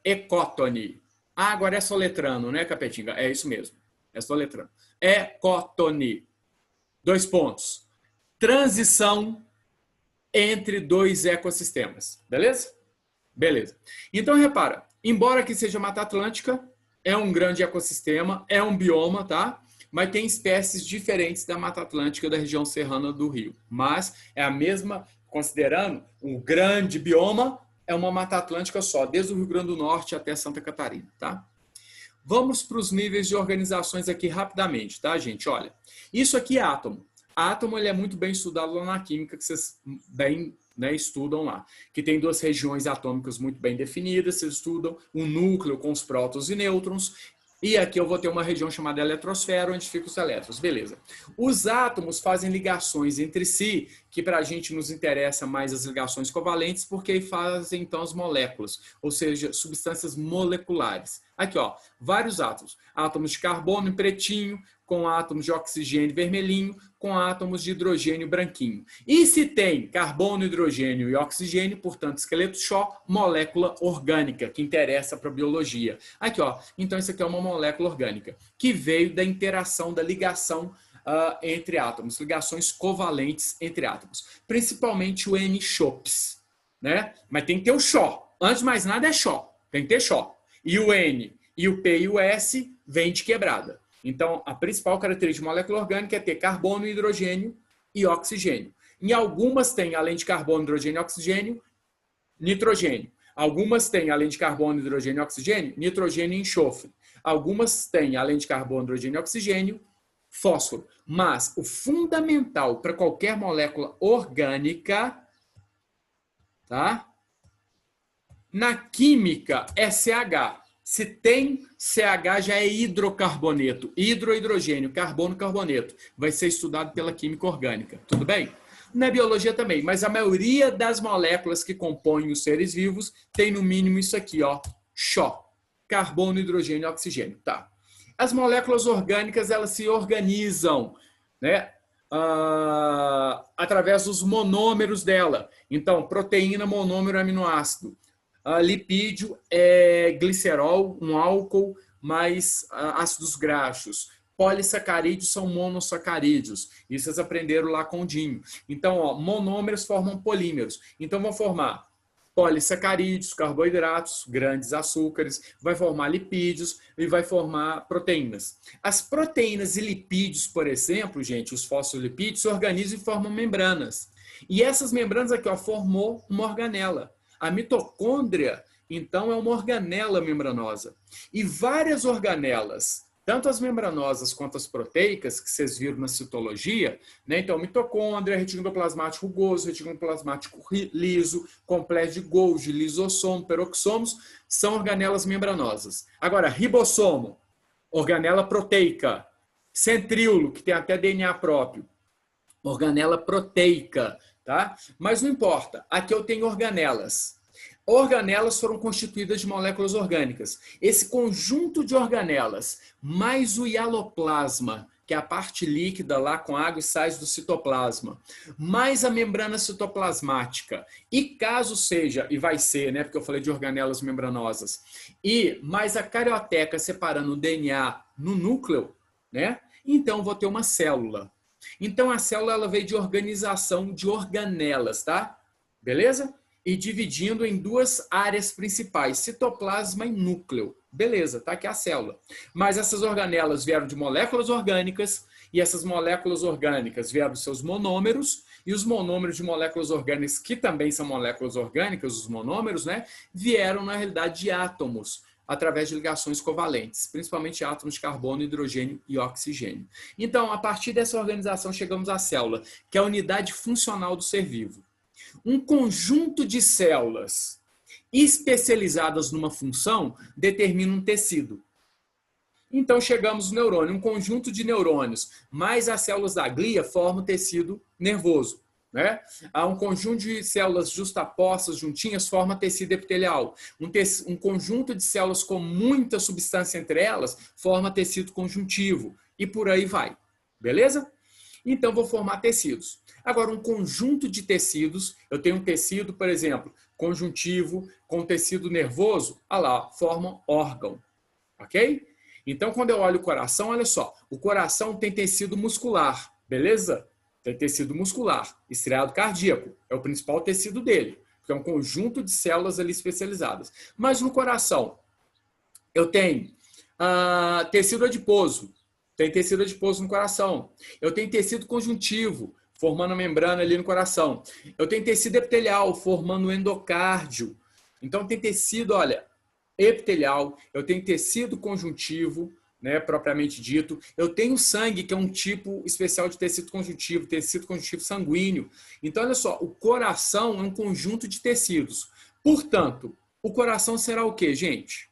Ecótone. Ah, agora é soletrando, né, Capetinga? É isso mesmo. É soletrando. Ecótone. 2 pontos. Transição entre 2 ecossistemas. Beleza? Beleza. Então, repara. Embora que seja Mata Atlântica, é um grande ecossistema, é um bioma, tá? Mas tem espécies diferentes da Mata Atlântica da região serrana do Rio. Mas é a mesma... Considerando um grande bioma, é uma Mata Atlântica só, desde o Rio Grande do Norte até Santa Catarina, tá? Vamos para os níveis de organizações aqui rapidamente, tá, gente? Olha, isso aqui é átomo. Átomo ele é muito bem estudado lá na química, que vocês bem, né, estudam lá. Que tem 2 regiões atômicas muito bem definidas, vocês estudam o núcleo com os prótons e nêutrons. E aqui eu vou ter uma região chamada eletrosfera, onde ficam os elétrons. Beleza. Os átomos fazem ligações entre si, que para a gente nos interessa mais as ligações covalentes, porque fazem então as moléculas, ou seja, substâncias moleculares. Aqui, ó, vários átomos. Átomos de carbono em pretinho, com átomos de oxigênio vermelhinho, com átomos de hidrogênio branquinho. E se tem carbono, hidrogênio e oxigênio, portanto, esqueleto Shaw, molécula orgânica, que interessa para a biologia. Aqui, ó, então isso aqui é uma molécula orgânica, que veio da interação, da ligação entre átomos, ligações covalentes entre átomos. Principalmente o N-CHOPS, né? Mas tem que ter o Shaw. Antes de mais nada é Shaw, tem que ter Shaw. E o N, e o P e o S vêm de quebrada. Então, a principal característica de molécula orgânica é ter carbono, hidrogênio e oxigênio. Em algumas tem, além de carbono, hidrogênio e oxigênio, nitrogênio. Algumas têm, além de carbono, hidrogênio e oxigênio, nitrogênio e enxofre. Algumas têm, além de carbono, hidrogênio e oxigênio, fósforo. Mas o fundamental para qualquer molécula orgânica, tá? Na química é CH. Se tem CH, já é hidrocarboneto. Hidrogênio, carbono, carboneto. Vai ser estudado pela química orgânica. Tudo bem? Na biologia também. Mas a maioria das moléculas que compõem os seres vivos tem no mínimo isso aqui, ó. Shaw. Carbono, hidrogênio e oxigênio. Tá. As moléculas orgânicas, elas se organizam, né? Através dos monômeros dela. Então, proteína, monômero, aminoácido. Lipídio é glicerol, um álcool, mais ácidos graxos. Polissacarídeos são monossacarídeos. Isso vocês aprenderam lá com o Dinho. Então, ó, monômeros formam polímeros. Então, vão formar polissacarídeos, carboidratos, grandes açúcares, vai formar lipídios e vai formar proteínas. As proteínas e lipídios, por exemplo, gente, os fosfolipídios, se organizam e formam membranas. E essas membranas aqui, ó, formou uma organela. A mitocôndria, então, é uma organela membranosa. E várias organelas, tanto as membranosas quanto as proteicas, que vocês viram na citologia, né? Então, mitocôndria, retículo plasmático rugoso, retículo plasmático liso, complexo de Golgi, lisossomo, peroxomos, são organelas membranosas. Agora, ribossomo, organela proteica. Centríolo, que tem até DNA próprio, organela proteica. Tá? Mas não importa, aqui eu tenho organelas. Organelas foram constituídas de moléculas orgânicas. Esse conjunto de organelas, mais o hialoplasma, que é a parte líquida lá com água e sais do citoplasma, mais a membrana citoplasmática, e caso seja, e vai ser, né, porque eu falei de organelas membranosas, e mais a carioteca separando o DNA no núcleo, né? Então vou ter uma célula. Então, a célula ela veio de organização de organelas, tá? Beleza? E dividindo em 2 áreas principais, citoplasma e núcleo. Beleza, tá aqui a célula. Mas essas organelas vieram de moléculas orgânicas, e essas moléculas orgânicas vieram dos seus monômeros, e os monômeros de moléculas orgânicas, que também são moléculas orgânicas, os monômeros, né? Vieram, na realidade, de átomos, através de ligações covalentes, principalmente átomos de carbono, hidrogênio e oxigênio. Então, a partir dessa organização, chegamos à célula, que é a unidade funcional do ser vivo. Um conjunto de células especializadas numa função determina um tecido. Então, chegamos no neurônio. Um conjunto de neurônios mais as células da glia formam o tecido nervoso. Né? Há um conjunto de células justapostas, juntinhas, forma tecido epitelial. Um conjunto de células com muita substância entre elas forma tecido conjuntivo. E por aí vai. Beleza? Então, vou formar tecidos. Agora, um conjunto de tecidos, eu tenho um tecido, por exemplo, conjuntivo com tecido nervoso, olha lá, formam órgão. Ok? Então, quando eu olho o coração, olha só, o coração tem tecido muscular, beleza? Tem tecido muscular, estriado cardíaco, é o principal tecido dele, porque é um conjunto de células ali especializadas. Mas no coração, eu tenho tecido adiposo, tem tecido adiposo no coração. Eu tenho tecido conjuntivo, formando a membrana ali no coração. Eu tenho tecido epitelial, formando o endocárdio. Então, tem tecido, olha, epitelial, eu tenho tecido conjuntivo, né, propriamente dito. Eu tenho sangue, que é um tipo especial de tecido conjuntivo sanguíneo. Então, olha só, o coração é um conjunto de tecidos. Portanto, o coração será o quê, gente?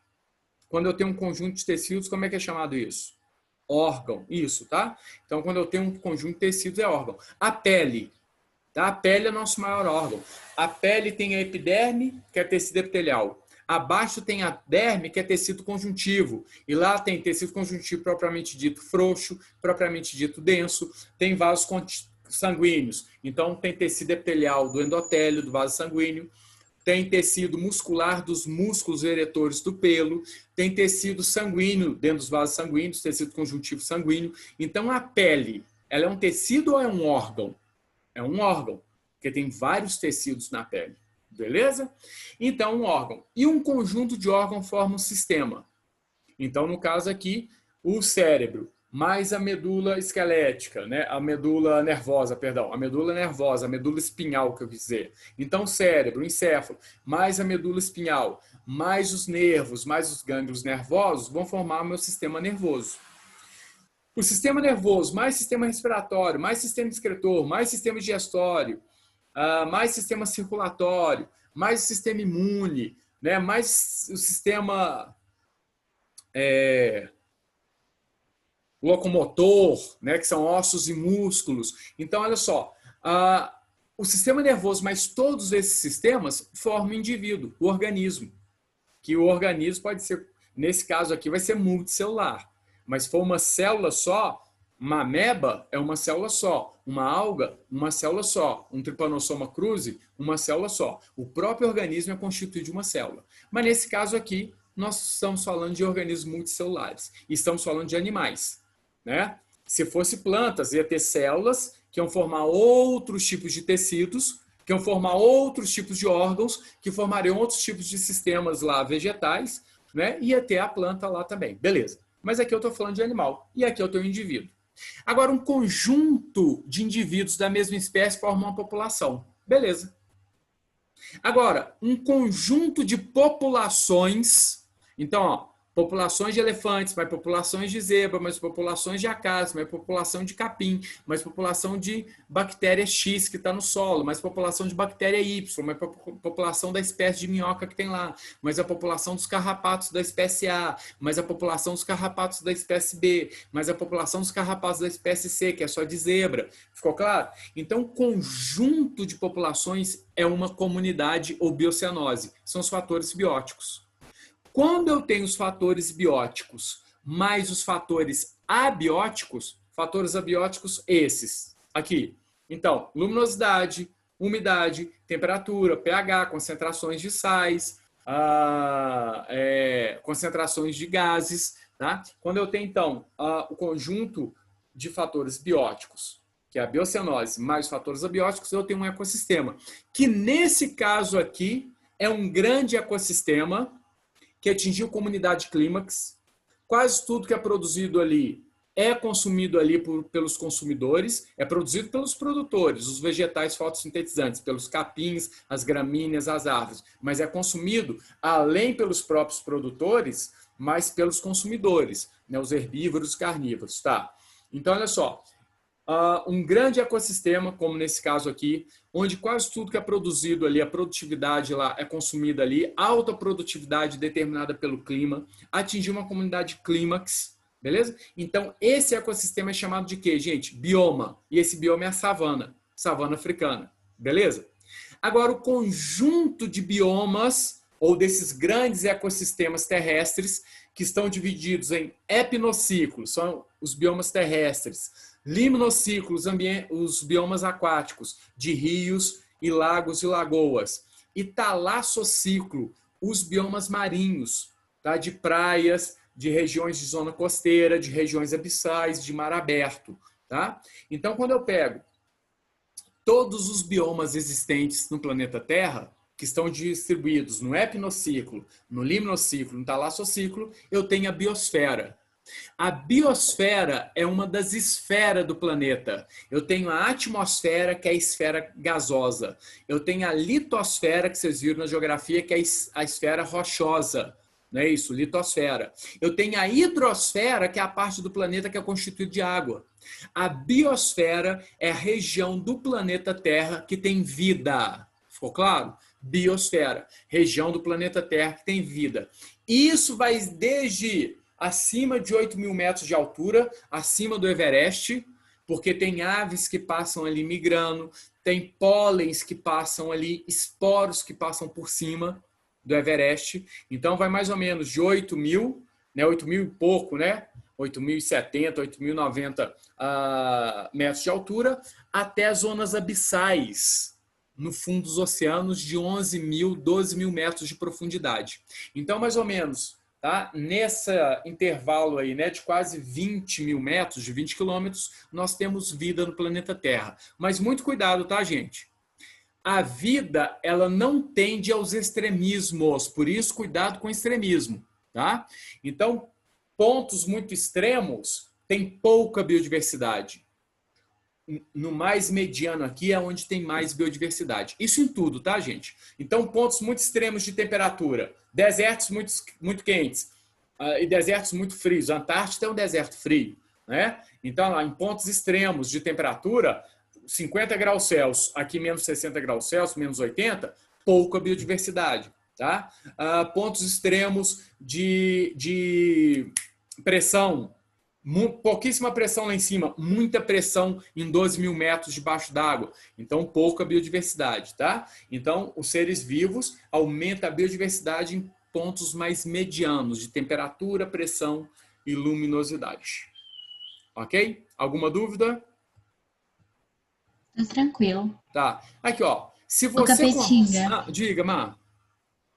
Quando eu tenho um conjunto de tecidos, como é que é chamado isso? Órgão, isso, tá? Então, quando eu tenho um conjunto de tecidos, é órgão. A pele, tá? A pele é nosso maior órgão. A pele tem a epiderme, que é tecido epitelial. Abaixo tem a derme, que é tecido conjuntivo. E lá tem tecido conjuntivo propriamente dito frouxo, propriamente dito denso. Tem vasos sanguíneos. Então, tem tecido epitelial do endotélio, do vaso sanguíneo. Tem tecido muscular dos músculos eretores do pelo. Tem tecido sanguíneo dentro dos vasos sanguíneos, tecido conjuntivo sanguíneo. Então, a pele, ela é um tecido ou é um órgão? É um órgão, porque tem vários tecidos na pele. Beleza? Então, um órgão. E um conjunto de órgãos forma um sistema. Então, no caso aqui, o cérebro, mais a medula esquelética, né? A medula nervosa, a medula espinhal, que eu quis dizer. Então, cérebro, encéfalo, mais a medula espinhal, mais os nervos, mais os gânglios nervosos, vão formar o meu sistema nervoso. O sistema nervoso, mais sistema respiratório, mais sistema excretor, mais sistema digestório, mais sistema circulatório, mais o sistema imune, né? Mais o sistema locomotor, né? Que são ossos e músculos. Então, olha só, o sistema nervoso, mais todos esses sistemas formam o indivíduo, o organismo. Que o organismo pode ser, nesse caso aqui, vai ser multicelular. Mas se for uma célula só, uma ameba é uma célula só, uma alga, uma célula só, um trypanosoma cruzi, uma célula só. O próprio organismo é constituído de uma célula. Mas nesse caso aqui, nós estamos falando de organismos multicelulares. E estamos falando de animais. Né? Se fosse plantas, ia ter células que iam formar outros tipos de tecidos, que iam formar outros tipos de órgãos, que formariam outros tipos de sistemas lá vegetais, né? E ia ter a planta lá também. Beleza. Mas aqui eu estou falando de animal. E aqui eu tenho um indivíduo. Agora, um conjunto de indivíduos da mesma espécie forma uma população. Beleza. Agora, um conjunto de populações. Então, ó, populações de elefantes, mais populações de zebra, mais populações de acácias, mais população de capim, mais população de bactéria X que está no solo, mais população de bactéria Y, mais população da espécie de minhoca que tem lá, mais a população dos carrapatos da espécie A, mais a população dos carrapatos da espécie B, mais a população dos carrapatos da espécie C, que é só de zebra. Ficou claro? Então, conjunto de populações é uma comunidade ou biocenose. São os fatores bióticos. Quando eu tenho os fatores bióticos mais os fatores abióticos esses aqui. Então, luminosidade, umidade, temperatura, pH, concentrações de sais, concentrações de gases. Tá? Quando eu tenho, então, o conjunto de fatores bióticos, que é a biocenose, mais os fatores abióticos, eu tenho um ecossistema. Que nesse caso aqui é um grande ecossistema que atingiu comunidade clímax. Quase tudo que é produzido ali é consumido ali pelos consumidores, é produzido pelos produtores, os vegetais fotossintetizantes, pelos capins, as gramíneas, as árvores, mas é consumido além pelos próprios produtores, mas pelos consumidores, né, os herbívoros e carnívoros. Tá? Então, olha só, um grande ecossistema, como nesse caso aqui, onde quase tudo que é produzido ali, a produtividade lá é consumida ali, alta produtividade determinada pelo clima, atingir uma comunidade clímax, beleza? Então, esse ecossistema é chamado de quê, gente? Bioma. E esse bioma é a savana, savana africana, beleza? Agora, o conjunto de biomas, ou desses grandes ecossistemas terrestres, que estão divididos em epinociclos, são os biomas terrestres, limnociclos, os biomas aquáticos, de rios e lagos e lagoas, e talassociclo, os biomas marinhos, tá? De praias, de regiões de zona costeira, de regiões abissais, de mar aberto. Tá? Então, quando eu pego todos os biomas existentes no planeta Terra, que estão distribuídos no epinociclo, no limnociclo, no talassociclo, eu tenho a biosfera. A biosfera é uma das esferas do planeta. Eu tenho a atmosfera, que é a esfera gasosa. Eu tenho a litosfera, que vocês viram na geografia, que é a esfera rochosa. Não é isso? Litosfera. Eu tenho a hidrosfera, que é a parte do planeta que é constituída de água. A biosfera é a região do planeta Terra que tem vida. Ficou claro? Biosfera, região do planeta Terra que tem vida. Isso vai desde acima de 8.000 metros de altura, acima do Everest, porque tem aves que passam ali migrando, tem pólens que passam ali, esporos que passam por cima do Everest. Então, vai mais ou menos de 8.000, né, 8.000 e pouco, né? 8.070, 8.090 metros de altura, até as zonas abissais, no fundo dos oceanos, de 11.000, 12.000 metros de profundidade. Então, mais ou menos, tá? Nesse intervalo aí, né, de quase 20.000 metros, de 20 quilômetros, nós temos vida no planeta Terra. Mas muito cuidado, tá, gente? A vida, ela não tende aos extremismos, por isso, cuidado com o extremismo, tá? Então, pontos muito extremos tem pouca biodiversidade. No mais mediano aqui é onde tem mais biodiversidade. Isso em tudo, tá, gente? Então, pontos muito extremos de temperatura, desertos muito quentes e desertos muito frios. A Antártida é um deserto frio, né? Então, lá, em pontos extremos de temperatura, 50 graus Celsius, aqui menos 60 graus Celsius, menos 80, pouca biodiversidade, tá? Pontos extremos de pressão, pouquíssima pressão lá em cima, muita pressão em 12.000 metros debaixo d'água. Então, pouca biodiversidade, tá? Então, os seres vivos aumentam a biodiversidade em pontos mais medianos de temperatura, pressão e luminosidade. Ok? Alguma dúvida? Tá tranquilo. Tá. Aqui, ó. Se O você... Capetinga, diga, Mar.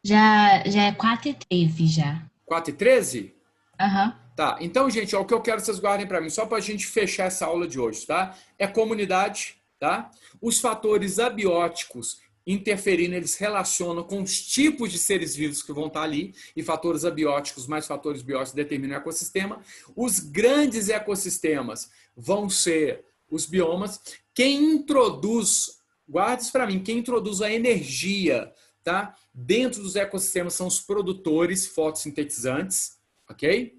já é 4h13 já. 4h13? Aham. Tá, então, gente, ó, o que eu quero que vocês guardem para mim, só para a gente fechar essa aula de hoje, tá? É comunidade, tá? Os fatores abióticos interferindo, eles relacionam com os tipos de seres vivos que vão estar ali, e fatores abióticos mais fatores bióticos determinam o ecossistema. Os grandes ecossistemas vão ser os biomas. Quem introduz, guarde isso para mim, quem introduz a energia, tá? Dentro dos ecossistemas são os produtores fotossintetizantes, ok?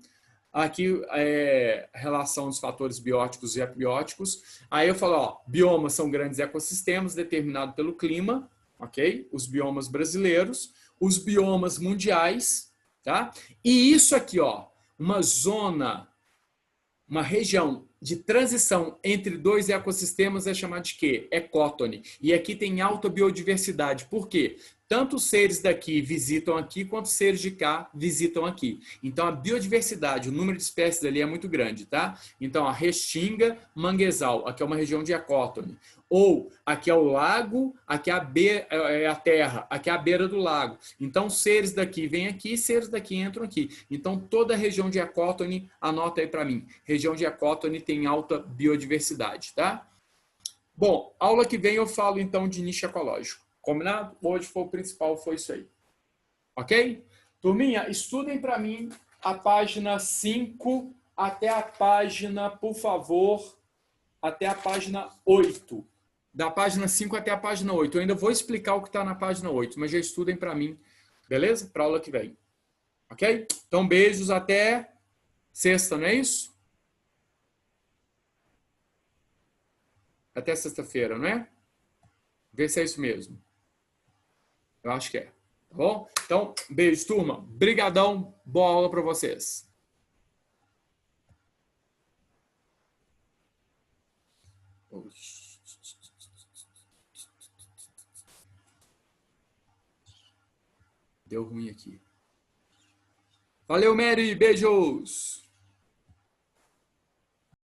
Aqui é a relação dos fatores bióticos e abióticos. Aí eu falo, ó, biomas são grandes ecossistemas determinados pelo clima, ok? Os biomas brasileiros, os biomas mundiais, tá? E isso aqui, ó, uma zona, uma região de transição entre dois ecossistemas é chamada de quê? Ecótone. E aqui tem alta biodiversidade. Por quê? Tanto os seres daqui visitam aqui, quanto os seres de cá visitam aqui. Então, a biodiversidade, o número de espécies ali é muito grande, tá? Então, a Restinga, Manguezal, aqui é uma região de ecótone. Ou, aqui é o lago, aqui é a terra, aqui é a beira do lago. Então, seres daqui vêm aqui, seres daqui entram aqui. Então, toda a região de ecótone, anota aí para mim. Região de ecótone tem alta biodiversidade, tá? Bom, aula que vem eu falo, então, de nicho ecológico. Combinado? Hoje foi o principal, foi isso aí. Ok? Turminha, estudem para mim a página 5 até a página, por favor, até a página 8. Da página 5 até a página 8. Eu ainda vou explicar o que está na página 8, mas já estudem para mim, beleza? Para a aula que vem. Ok? Então, beijos até sexta, não é isso? Até sexta-feira, não é? Vê se é isso mesmo. Eu acho que é. Tá bom? Então, beijo, turma. Brigadão. Boa aula para vocês. Deu ruim aqui. Valeu, Mary. Beijos.